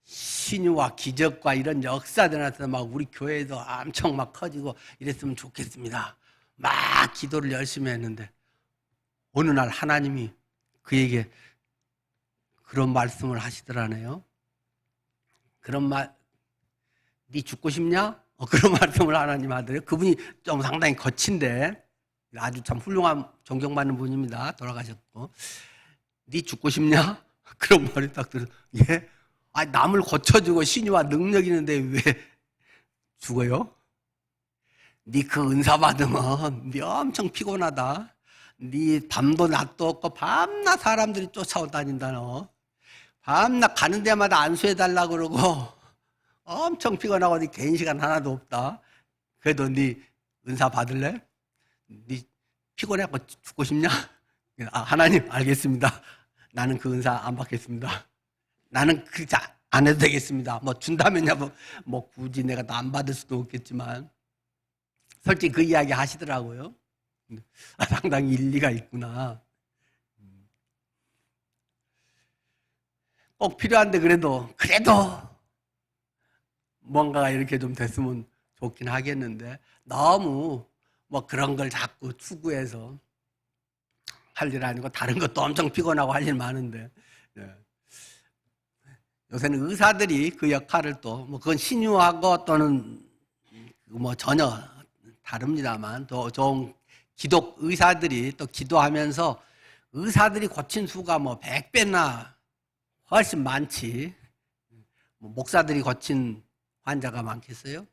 신유와 기적과 이런 역사들 나타나서 막 우리 교회도 엄청 막 커지고 이랬으면 좋겠습니다. 막 기도를 열심히 했는데 어느 날 하나님이 그에게 그런 말씀을 하시더라네요. 그런 말, 네 죽고 싶냐? 그런 말씀을 하나님 하더래요. 그분이 좀 상당히 거친데 아주 참 훌륭한 존경받는 분입니다. 돌아가셨고. 네 죽고 싶냐? 그런 말이 딱 들어서 예? 아, 남을 고쳐주고 신유와 능력 있는데 왜 죽어요? 네 그 은사 받으면 네 엄청 피곤하다. 네 밤도 낮도 없고 밤낮 사람들이 쫓아다닌다 너. 밤낮 가는 데마다 안수해달라고 그러고 엄청 피곤하고 네 개인 시간 하나도 없다. 그래도 네 은사 받을래? 네 피곤해갖고 죽고 싶냐? 아, 하나님 알겠습니다. 나는 그 은사 안 받겠습니다. 나는 그렇게 안 해도 되겠습니다. 뭐 준다면야 뭐 굳이 내가 안 받을 수도 없겠지만 솔직히 그 이야기 하시더라고요. 아, 상당히 일리가 있구나. 꼭 필요한데 그래도 뭔가가 이렇게 좀 됐으면 좋긴 하겠는데 너무 뭐 그런 걸 자꾸 추구해서 할 일 아니고 다른 것도 엄청 피곤하고 할 일 많은데 요새는 의사들이 그 역할을 또 뭐 그건 신유하고 또는 뭐 전혀 다릅니다만 또 좋은 기독 의사들이 또 기도하면서 의사들이 고친 수가 뭐 100배나 훨씬 많지. 뭐 목사들이 고친 환자가 많겠어요?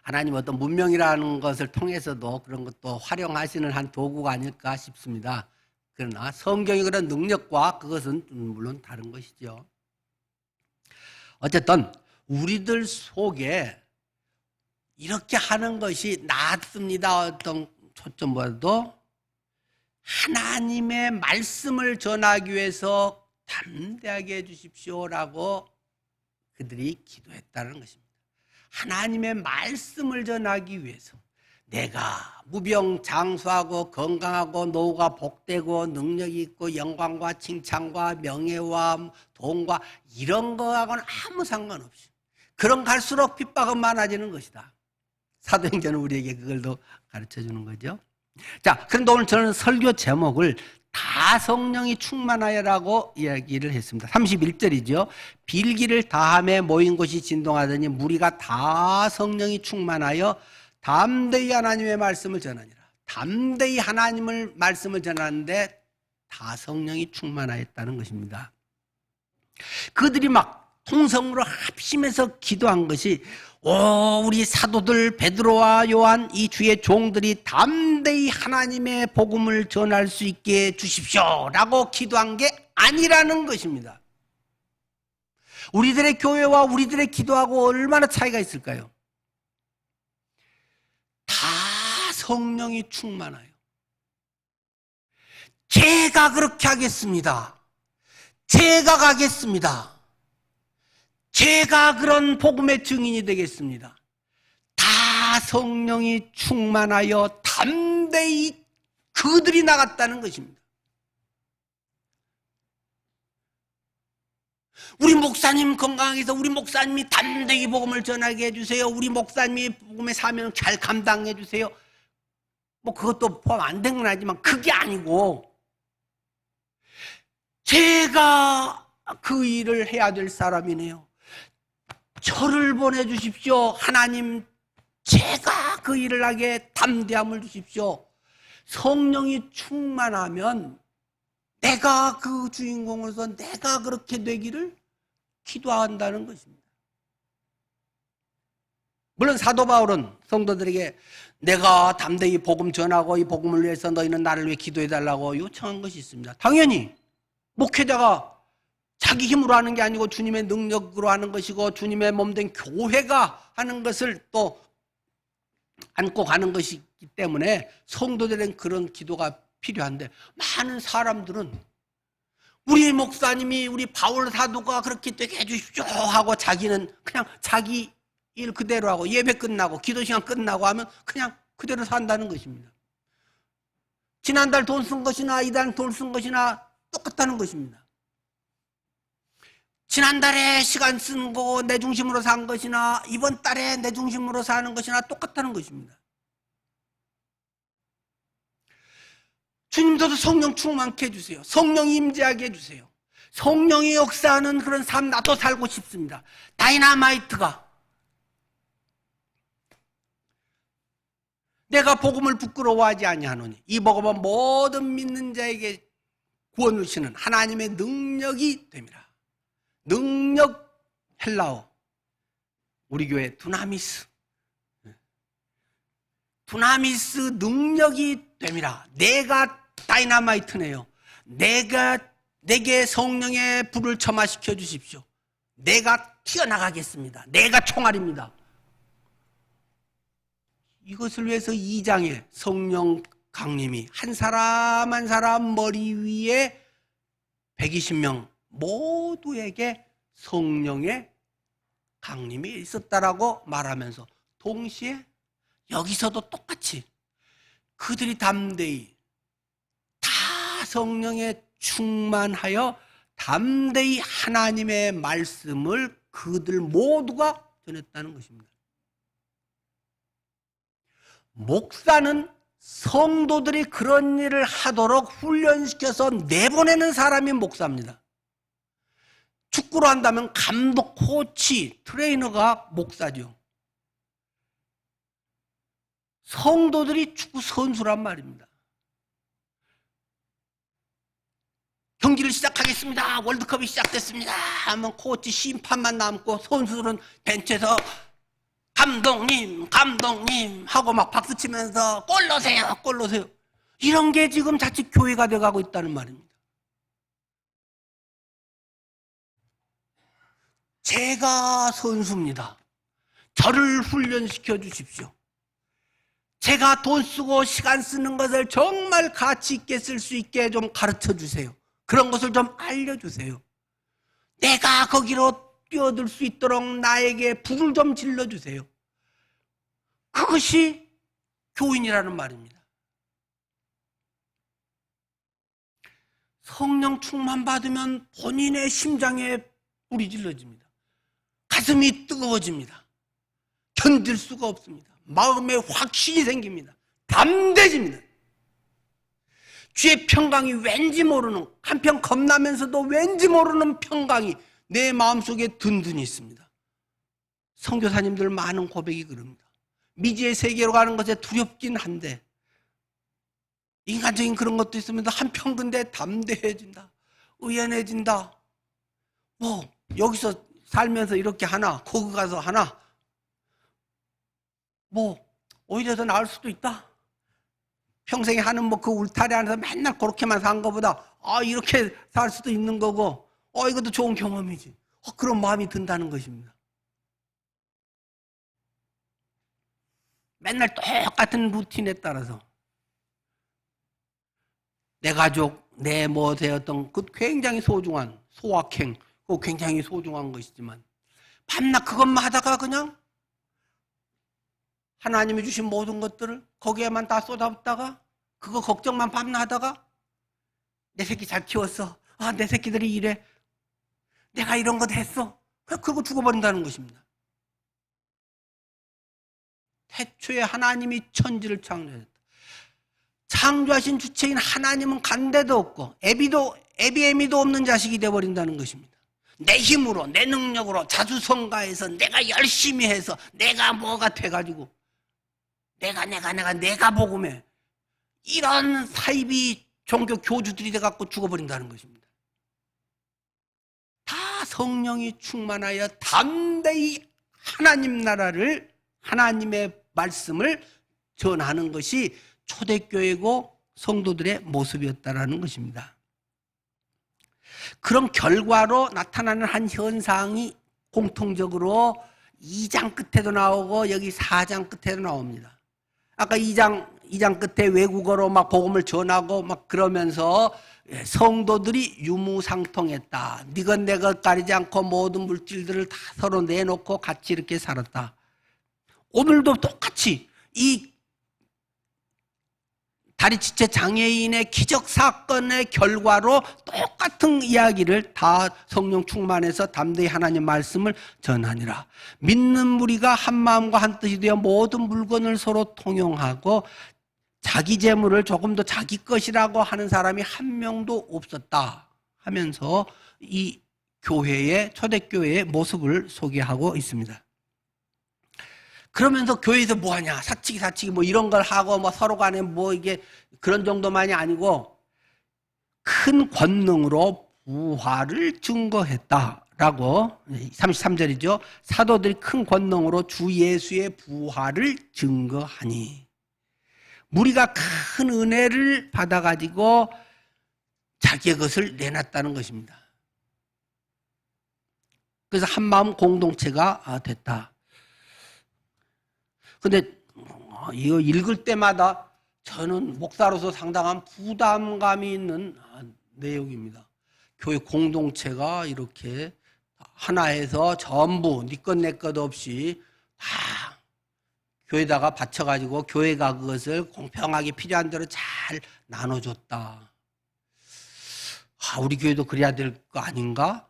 하나님 어떤 문명이라는 것을 통해서도 그런 것도 활용하시는 한 도구가 아닐까 싶습니다. 그러나 성경의 그런 능력과 그것은 물론 다른 것이죠. 어쨌든 우리들 속에 이렇게 하는 것이 낫습니다. 어떤 초점보다도 하나님의 말씀을 전하기 위해서 담대하게 해주십시오라고 그들이 기도했다는 것입니다. 하나님의 말씀을 전하기 위해서 내가 무병장수하고 건강하고 노후가 복되고 능력이 있고 영광과 칭찬과 명예와 돈과 이런 거하고는 아무 상관없이 그런 갈수록 핍박은 많아지는 것이다. 사도행전은 우리에게 그걸 더 가르쳐주는 거죠. 자, 그런데 오늘 저는 설교 제목을 다 성령이 충만하여라고 이야기를 했습니다. 31절이죠. 빌기를 다함에 모인 곳이 진동하더니 무리가 다 성령이 충만하여 담대히 하나님의 말씀을 전하니라. 담대히 하나님의 말씀을 전하는데 다 성령이 충만하였다는 것입니다. 그들이 막 통성으로 합심해서 기도한 것이 우리 사도들 베드로와 요한 이 주의 종들이 담대히 하나님의 복음을 전할 수 있게 해주십시오 라고 기도한 게 아니라는 것입니다. 우리들의 교회와 우리들의 기도하고 얼마나 차이가 있을까요? 다 성령이 충만하여 제가 그렇게 하겠습니다. 제가 가겠습니다. 제가 그런 복음의 증인이 되겠습니다. 다 성령이 충만하여 담대히 그들이 나갔다는 것입니다. 우리 목사님 건강하게 해서 우리 목사님이 담대히 복음을 전하게 해주세요. 우리 목사님이 복음의 사명을 잘 감당해 주세요. 뭐 그것도 포함 안 된 건 아니지만 그게 아니고 제가 그 일을 해야 될 사람이네요. 저를 보내주십시오. 하나님, 제가 그 일을 하게 담대함을 주십시오. 성령이 충만하면 내가 그 주인공으로서 내가 그렇게 되기를 기도한다는 것입니다. 물론 사도 바울은 성도들에게 내가 담대히 복음 전하고 이 복음을 위해서 너희는 나를 위해 기도해달라고 요청한 것이 있습니다. 당연히 목회자가 자기 힘으로 하는 게 아니고 주님의 능력으로 하는 것이고 주님의 몸된 교회가 하는 것을 또 안고 가는 것이기 때문에 성도들은 그런 기도가 필요한데, 많은 사람들은 우리 목사님이 우리 바울 사도가 그렇게 되게 해주십시오 하고 자기는 그냥 자기 일 그대로 하고 예배 끝나고 기도 시간 끝나고 하면 그냥 그대로 산다는 것입니다. 지난달 돈 쓴 것이나 이달 돈 쓴 것이나 똑같다는 것입니다. 지난달에 시간 쓴 거 내 중심으로 산 것이나 이번 달에 내 중심으로 사는 것이나 똑같다는 것입니다. 주님도 성령 충만케 해주세요. 성령 임재하게 해주세요. 성령이 역사하는 그런 삶 나도 살고 싶습니다. 다이나마이트가 내가 복음을 부끄러워하지 아니하노니 이 복음은 모든 믿는 자에게 구원을 주시는 하나님의 능력이 됨이라. 능력, 헬라어 우리 교회 두나미스 능력이 됨이라. 내가 다이나마이트네요. 내게 성령의 불을 점화시켜 주십시오. 내가 튀어나가겠습니다. 내가 총알입니다. 이것을 위해서 2장에 성령 강림이 한 사람 한 사람 머리 위에 120명 모두에게 성령의 강림이 있었다라고 말하면서 동시에 여기서도 똑같이 그들이 담대히 다 성령에 충만하여 담대히 하나님의 말씀을 그들 모두가 전했다는 것입니다. 목사는 성도들이 그런 일을 하도록 훈련시켜서 내보내는 사람이 목사입니다. 축구로 한다면 감독, 코치, 트레이너가 목사죠. 성도들이 축구 선수란 말입니다. 경기를 시작하겠습니다. 월드컵이 시작됐습니다 하면 코치 심판만 남고 선수들은 벤치에서 감독님 하고 막 박수치면서 골 넣으세요. 이런 게 지금 자칫 교회가 돼가고 있다는 말입니다. 제가 선수입니다. 저를 훈련시켜 주십시오. 제가 돈 쓰고 시간 쓰는 것을 정말 가치 있게 쓸 수 있게 좀 가르쳐 주세요. 그런 것을 좀 알려주세요. 내가 거기로 뛰어들 수 있도록 나에게 불을 좀 질러주세요. 그것이 교인이라는 말입니다. 성령 충만 받으면 본인의 심장에 불이 질러집니다. 가슴이 뜨거워집니다. 견딜 수가 없습니다. 마음에 확신이 생깁니다. 담대해집니다. 주의 평강이 왠지 모르는, 한편 겁나면서도 왠지 모르는 평강이 내 마음속에 든든히 있습니다. 선교사님들 많은 고백이 그럽니다. 미지의 세계로 가는 것에 두렵긴 한데 인간적인 그런 것도 있으면서 한편 근데 담대해진다, 의연해진다. 뭐 여기서 살면서 이렇게 하나, 거기 가서 하나, 뭐 오히려 더 나을 수도 있다. 평생에 하는 뭐 그 울타리 안에서 맨날 그렇게만 산 것보다 이렇게 살 수도 있는 거고 이것도 좋은 경험이지. 그런 마음이 든다는 것입니다. 맨날 똑같은 루틴에 따라서 내 가족, 내 멋의 어떤 그 굉장히 소중한 소확행, 그 굉장히 소중한 것이지만 밤낮 그것만 하다가 그냥 하나님이 주신 모든 것들을 거기에만 다 쏟아붓다가 그거 걱정만 밤낮 하다가 내 새끼 잘 키웠어. 아, 내 새끼들이 이래. 내가 이런 것 했어. 그러고 죽어버린다는 것입니다. 태초에 하나님이 천지를 창조했다. 창조하신 주체인 하나님은 간데도 없고 애비애미도 없는 자식이 되어버린다는 것입니다. 내 힘으로 내 능력으로 자수성가해서 내가 열심히 해서 내가 뭐가 돼가지고 내가 복음해. 이런 사이비 종교 교주들이 돼갖고 죽어버린다는 것입니다. 다 성령이 충만하여 담대히 하나님 나라를 하나님의 말씀을 전하는 것이 초대교회고 성도들의 모습이었다라는 것입니다. 그런 결과로 나타나는 한 현상이 공통적으로 2장 끝에도 나오고 여기 4장 끝에도 나옵니다. 아까 2장 끝에 외국어로 막 복음을 전하고 막 그러면서 성도들이 유무상통했다. 니것 내것 가리지 않고 모든 물질들을 다 서로 내놓고 같이 이렇게 살았다. 오늘도 똑같이 이 다리치체 장애인의 기적 사건의 결과로 똑같은 이야기를 다 성령 충만해서 담대히 하나님 말씀을 전하니라. 믿는 무리가 한 마음과 한 뜻이 되어 모든 물건을 서로 통용하고 자기 재물을 조금 더 자기 것이라고 하는 사람이 한 명도 없었다 하면서 이 교회의 초대교회의 모습을 소개하고 있습니다. 그러면서 교회에서 뭐 하냐? 사치기 뭐 이런 걸 하고 뭐 서로 간에 뭐 이게 그런 정도만이 아니고 큰 권능으로 부활을 증거했다라고 33절이죠. 사도들이 큰 권능으로 주 예수의 부활을 증거하니 무리가 큰 은혜를 받아가지고 자기의 것을 내놨다는 것입니다. 그래서 한마음 공동체가 됐다. 근데 이거 읽을 때마다 저는 목사로서 상당한 부담감이 있는 내용입니다. 교회 공동체가 이렇게 하나에서 전부 니 것 내 것 없이 다 교회에다가 바쳐가지고 교회가 그것을 공평하게 필요한 대로 잘 나눠줬다. 우리 교회도 그래야 될 거 아닌가?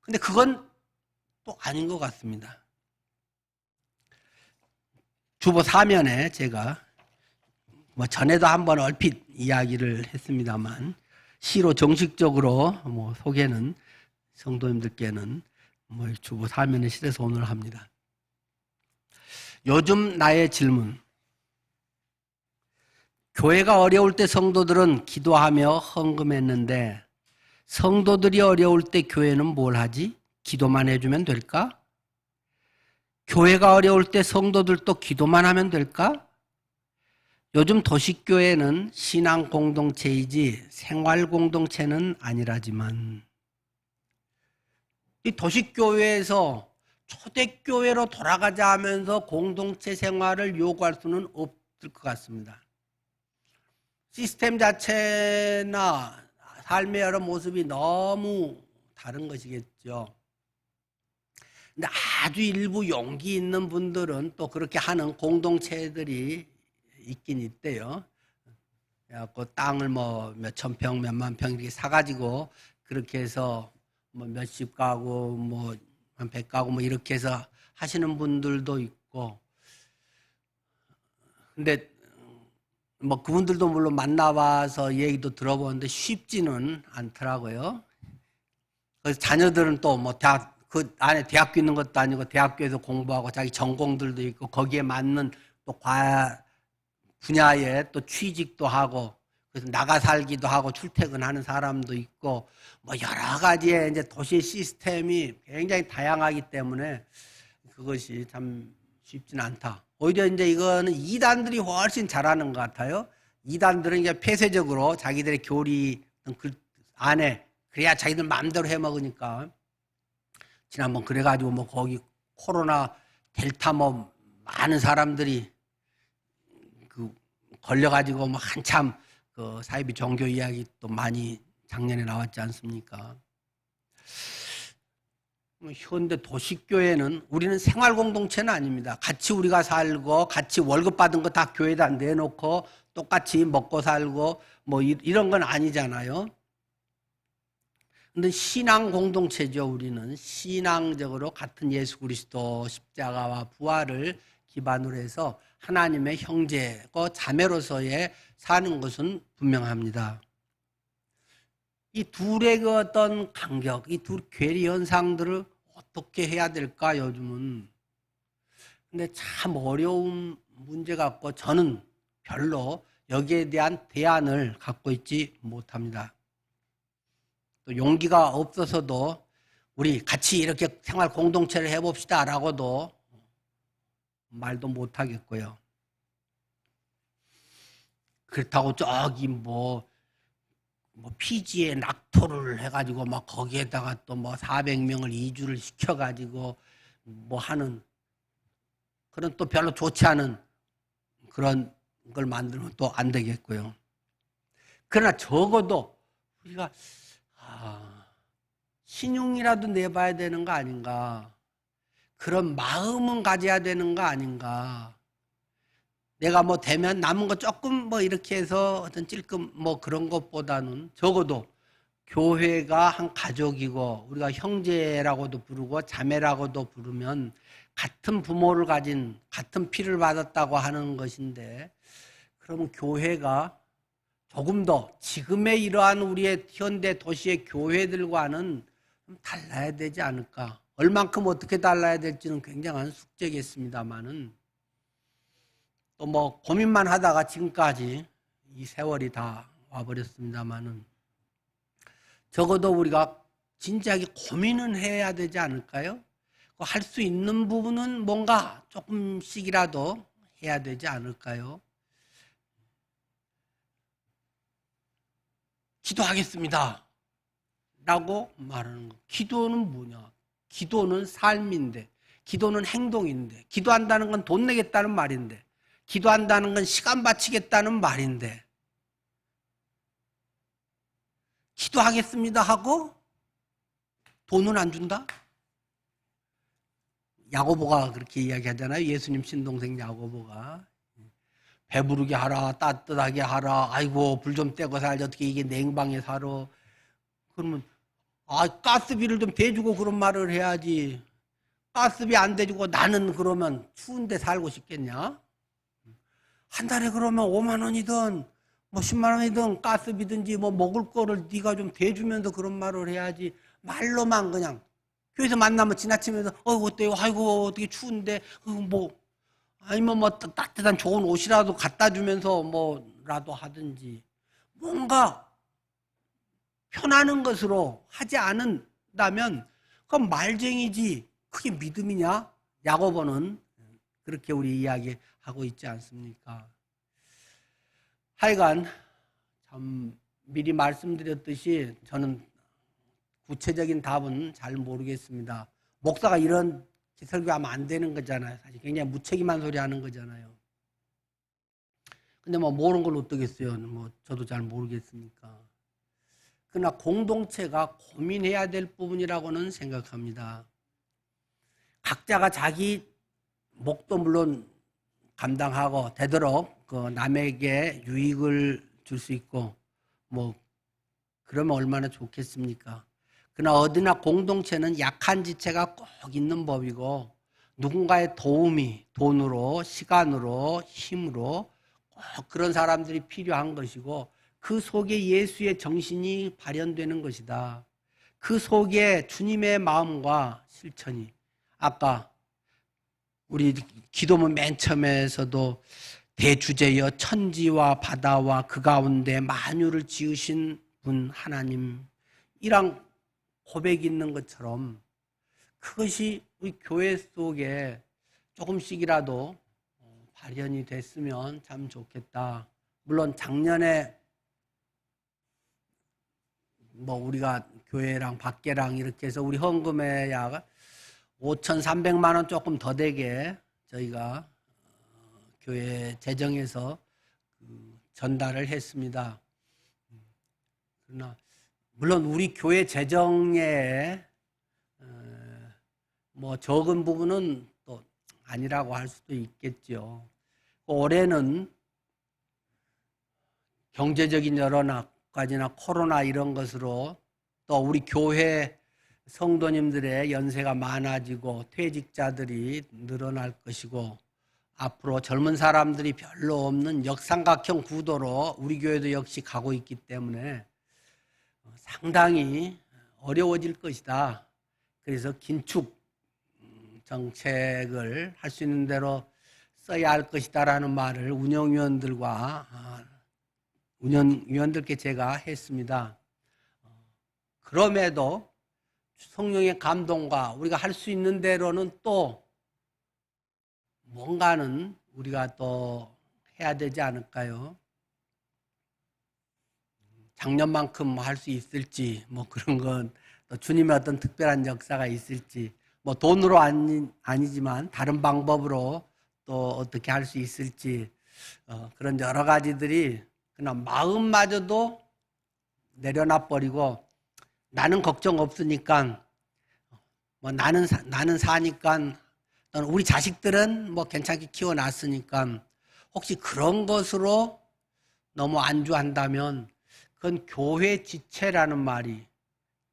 근데 그건 또 아닌 것 같습니다. 주보 사면에 제가 뭐 전에도 한번 얼핏 이야기를 했습니다만 시로 정식적으로 뭐 소개는 성도님들께는 뭐 주보 사면에 실어서 오늘 합니다. 요즘 나의 질문. 교회가 어려울 때 성도들은 기도하며 헌금했는데 성도들이 어려울 때 교회는 뭘 하지? 기도만 해주면 될까? 교회가 어려울 때 성도들도 기도만 하면 될까? 요즘 도시교회는 신앙 공동체이지 생활 공동체는 아니라지만 이 도시교회에서 초대교회로 돌아가자 하면서 공동체 생활을 요구할 수는 없을 것 같습니다. 시스템 자체나 삶의 여러 모습이 너무 다른 것이겠죠. 근데 아주 일부 용기 있는 분들은 또 그렇게 하는 공동체들이 있긴 있대요. 그래갖고 땅을 뭐 몇천 평, 몇만 평 이렇게 사가지고 그렇게 해서 뭐 몇십 가구, 뭐 한 100가구 뭐 이렇게 해서 하시는 분들도 있고. 근데 뭐 그분들도 물론 만나봐서 얘기도 들어보는데 쉽지는 않더라고요. 그래서 자녀들은 또 뭐 그 안에 대학교 있는 것도 아니고 대학교에서 공부하고 자기 전공들도 있고 거기에 맞는 또 분야에 또 취직도 하고 그래서 나가 살기도 하고 출퇴근하는 사람도 있고 뭐 여러 가지의 이제 도시 시스템이 굉장히 다양하기 때문에 그것이 참 쉽지는 않다. 오히려 이제 이거는 이단들이 훨씬 잘하는 것 같아요. 이단들은 이제 폐쇄적으로 자기들의 교리 그 안에 그래야 자기들 마음대로 해 먹으니까. 지난번 그래가지고 뭐 거기 코로나 델타 뭐 많은 사람들이 그 걸려가지고 뭐 한참 그 사이비 종교 이야기 또 많이 작년에 나왔지 않습니까? 현대 도시교회는 우리는 생활 공동체는 아닙니다. 같이 우리가 살고 같이 월급 받은 거 다 교회에다 내놓고 똑같이 먹고 살고 뭐 이런 건 아니잖아요. 근데 신앙 공동체죠. 우리는 신앙적으로 같은 예수 그리스도 십자가와 부활을 기반으로 해서 하나님의 형제고 자매로서의 사는 것은 분명합니다. 이 둘의 그 어떤 간격, 이 둘 괴리 현상들을 어떻게 해야 될까 요즘은. 근데 참 어려운 문제 같고 저는 별로 여기에 대한 대안을 갖고 있지 못합니다. 또 용기가 없어서도 우리 같이 이렇게 생활 공동체를 해봅시다 라고도 말도 못하겠고요. 그렇다고 저기 뭐 피지에 낙토를 해가지고 막 거기에다가 또 뭐 400명을 이주를 시켜가지고 뭐 하는 그런 또 별로 좋지 않은 그런 걸 만들면 또 안 되겠고요. 그러나 적어도 우리가 신용이라도 내봐야 되는 거 아닌가. 그런 마음은 가져야 되는 거 아닌가. 내가 뭐 되면 남은 거 조금 뭐 이렇게 해서 어떤 찔끔 뭐 그런 것보다는 적어도 교회가 한 가족이고 우리가 형제라고도 부르고 자매라고도 부르면 같은 부모를 가진 같은 피를 받았다고 하는 것인데 그러면 교회가 조금 더 지금의 이러한 우리의 현대 도시의 교회들과는 좀 달라야 되지 않을까. 얼만큼 어떻게 달라야 될지는 굉장한 숙제겠습니다만은 또 뭐 고민만 하다가 지금까지 이 세월이 다 와버렸습니다만은 적어도 우리가 진지하게 고민은 해야 되지 않을까요? 할 수 있는 부분은 뭔가 조금씩이라도 해야 되지 않을까요? 기도하겠습니다 라고 말하는 거. 기도는 뭐냐? 기도는 삶인데, 기도는 행동인데, 기도한다는 건 돈 내겠다는 말인데, 기도한다는 건 시간 바치겠다는 말인데, 기도하겠습니다 하고 돈은 안 준다? 야고보가 그렇게 이야기하잖아요. 예수님 친동생 야고보가. 배부르게 하라, 따뜻하게 하라, 아이고 불 좀 떼고 살지 어떻게 이게 냉방에 살아. 그러면 가스비를 좀 대주고 그런 말을 해야지. 가스비 안 대주고 나는 그러면 추운데 살고 싶겠냐? 한 달에 그러면 5만 원이든 뭐 10만 원이든 가스비든지 뭐 먹을 거를 네가 좀 대주면서 그런 말을 해야지. 말로만 그냥 교회에서 만나면 지나치면서 어때요? 아이고 어떻게 추운데 뭐 아니면 뭐 따뜻한 좋은 옷이라도 갖다 주면서 뭐라도 하든지 뭔가 편하는 것으로 하지 않는다면 그건 말쟁이지 그게 믿음이냐? 야고보는 그렇게 우리 이야기하고 있지 않습니까? 하여간 참 미리 말씀드렸듯이 저는 구체적인 답은 잘 모르겠습니다. 목사가 이런 설교하면 안 되는 거잖아요. 사실 굉장히 무책임한 소리 하는 거잖아요. 근데 뭐 모르는 걸 어떠겠어요. 뭐 저도 잘 모르겠으니까. 그러나 공동체가 고민해야 될 부분이라고는 생각합니다. 각자가 자기 목도 물론 감당하고 되도록 그 남에게 유익을 줄 수 있고 뭐 그러면 얼마나 좋겠습니까? 그러나 어디나 공동체는 약한 지체가 꼭 있는 법이고 누군가의 도움이 돈으로 시간으로 힘으로 꼭 그런 사람들이 필요한 것이고 그 속에 예수의 정신이 발현되는 것이다. 그 속에 주님의 마음과 실천이 아까 우리 기도문 맨 처음에서도 대주제여 천지와 바다와 그 가운데 만유를 지으신 분 하나님 이랑 고백이 있는 것처럼 그것이 우리 교회 속에 조금씩이라도 발현이 됐으면 참 좋겠다. 물론 작년에 뭐 우리가 교회랑 밖에랑 이렇게 해서 우리 헌금의 약 5,300만 원 조금 더 되게 저희가 교회 재정에서 전달을 했습니다. 그러나 물론 우리 교회 재정에 뭐 적은 부분은 또 아니라고 할 수도 있겠죠. 올해는 경제적인 여러 가지나 코로나 이런 것으로 또 우리 교회 성도님들의 연세가 많아지고 퇴직자들이 늘어날 것이고 앞으로 젊은 사람들이 별로 없는 역삼각형 구도로 우리 교회도 역시 가고 있기 때문에 상당히 어려워질 것이다. 그래서 긴축 정책을 할 수 있는 대로 써야 할 것이다라는 말을 운영위원들께 제가 했습니다. 그럼에도 성령의 감동과 우리가 할 수 있는 대로는 또 뭔가는 우리가 또 해야 되지 않을까요? 작년만큼 할 수 있을지 뭐 그런 건 또 주님의 어떤 특별한 역사가 있을지 뭐 돈으로 아니지만 다른 방법으로 또 어떻게 할 수 있을지 그런 여러 가지들이 그냥 마음마저도 내려놔 버리고 나는 걱정 없으니까 뭐 나는 사니까 또는 우리 자식들은 뭐 괜찮게 키워놨으니까 혹시 그런 것으로 너무 안주한다면 그건 교회 지체라는 말이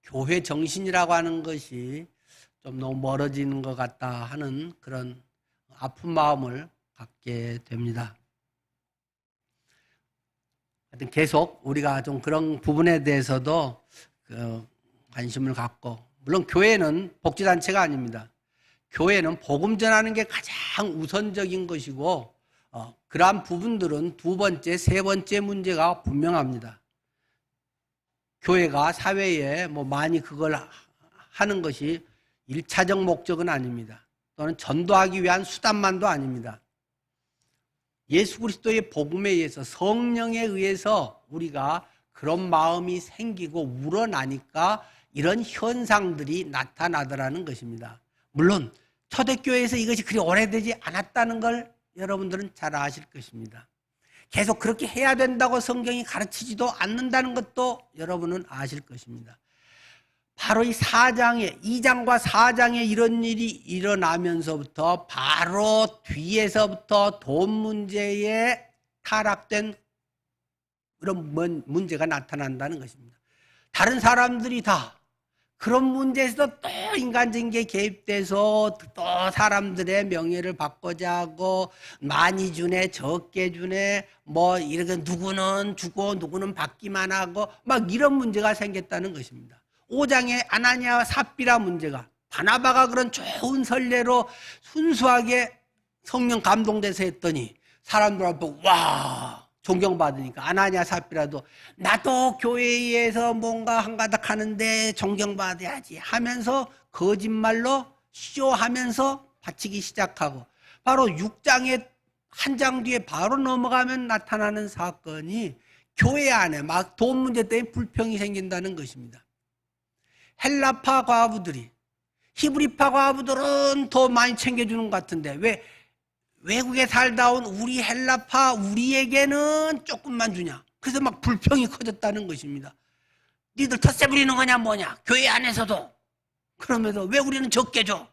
교회 정신이라고 하는 것이 좀 너무 멀어지는 것 같다 하는 그런 아픈 마음을 갖게 됩니다. 하여튼 계속 우리가 좀 그런 부분에 대해서도 관심을 갖고 물론 교회는 복지단체가 아닙니다. 교회는 복음 전하는 게 가장 우선적인 것이고 그러한 부분들은 두 번째, 세 번째 문제가 분명합니다. 교회가 사회에 뭐 많이 그걸 하는 것이 1차적 목적은 아닙니다. 또는 전도하기 위한 수단만도 아닙니다. 예수 그리스도의 복음에 의해서 성령에 의해서 우리가 그런 마음이 생기고 우러나니까 이런 현상들이 나타나더라는 것입니다. 물론 초대교회에서 이것이 그리 오래되지 않았다는 걸 여러분들은 잘 아실 것입니다. 계속 그렇게 해야 된다고 성경이 가르치지도 않는다는 것도 여러분은 아실 것입니다. 바로 이 2장과 4장에 이런 일이 일어나면서부터 바로 뒤에서부터 돈 문제에 타락된 그런 문제가 나타난다는 것입니다. 다른 사람들이 다 그런 문제에서 또 인간적인 게 개입돼서 또 사람들의 명예를 받고자 하고 많이 주네 적게 주네 뭐 이렇게 누구는 주고 누구는 받기만 하고 막 이런 문제가 생겼다는 것입니다. 5장에 아나니아와 삽비라 문제가 바나바가 그런 좋은 선례로 순수하게 성령 감동돼서 했더니 사람들 앞에 와 존경받으니까 아나니아 삽비라도 나도 교회에서 뭔가 한가닥 하는데 존경받아야지 하면서 거짓말로 쇼하면서 바치기 시작하고 바로 6장의 한 장 뒤에 바로 넘어가면 나타나는 사건이 교회 안에 막 돈 문제 때문에 불평이 생긴다는 것입니다. 헬라파 과부들이 히브리파 과부들은 더 많이 챙겨주는 것 같은데 왜 외국에 살다 온 우리 헬라파 우리에게는 조금만 주냐. 그래서 막 불평이 커졌다는 것입니다. 니들 텃세 부리는 거냐 뭐냐. 교회 안에서도. 그러면서 왜 우리는 적게 줘.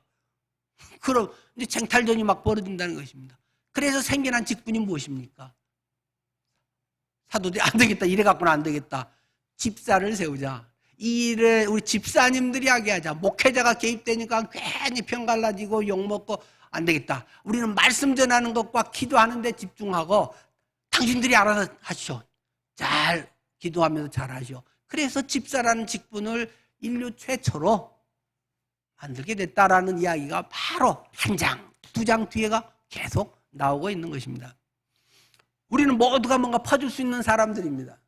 그럼 이제 쟁탈전이 막 벌어진다는 것입니다. 그래서 생겨난 직분이 무엇입니까? 사도들이 안 되겠다. 이래 갖고는 안 되겠다. 집사를 세우자. 이 일을 우리 집사님들이 하게 하자. 목회자가 개입되니까 괜히 편갈라지고 욕먹고 안 되겠다. 우리는 말씀 전하는 것과 기도하는 데 집중하고 당신들이 알아서 하시오. 잘 기도하면서 잘 하시오. 그래서 집사라는 직분을 인류 최초로 만들게 됐다라는 이야기가 바로 한 장, 두 장 뒤에가 계속 나오고 있는 것입니다. 우리는 모두가 뭔가 퍼줄 수 있는 사람들입니다.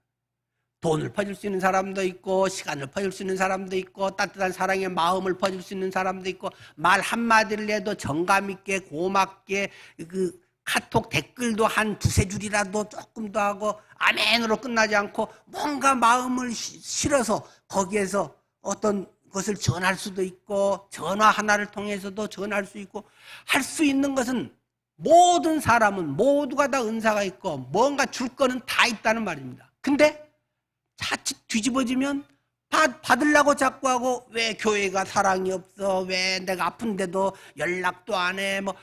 돈을 퍼줄 수 있는 사람도 있고 시간을 퍼줄 수 있는 사람도 있고 따뜻한 사랑의 마음을 퍼줄 수 있는 사람도 있고 말 한마디를 해도 정감 있게 고맙게 그 카톡 댓글도 한 두세 줄이라도 조금 더 하고 아멘으로 끝나지 않고 뭔가 마음을 실어서 거기에서 어떤 것을 전할 수도 있고 전화 하나를 통해서도 전할 수 있고 할 수 있는 것은 모든 사람은 모두가 다 은사가 있고 뭔가 줄 거는 다 있다는 말입니다. 근데 자칫 뒤집어지면 받으려고 자꾸 하고, 왜 교회가 사랑이 없어, 왜 내가 아픈데도 연락도 안 해, 뭐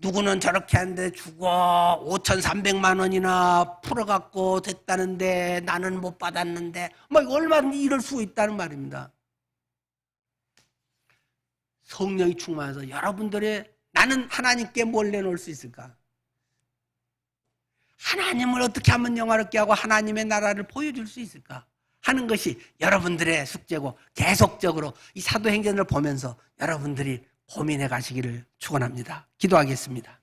누구는 저렇게 하는데 죽어 5,300만 원이나 풀어갖고 됐다는데 나는 못 받았는데, 뭐 얼마든지 이럴 수 있다는 말입니다. 성령이 충만해서 여러분들의, 나는 하나님께 뭘 내놓을 수 있을까? 하나님을 어떻게 하면 영화롭게 하고 하나님의 나라를 보여줄 수 있을까 하는 것이 여러분들의 숙제고, 계속적으로 이 사도행전을 보면서 여러분들이 고민해 가시기를 축원합니다. 기도하겠습니다.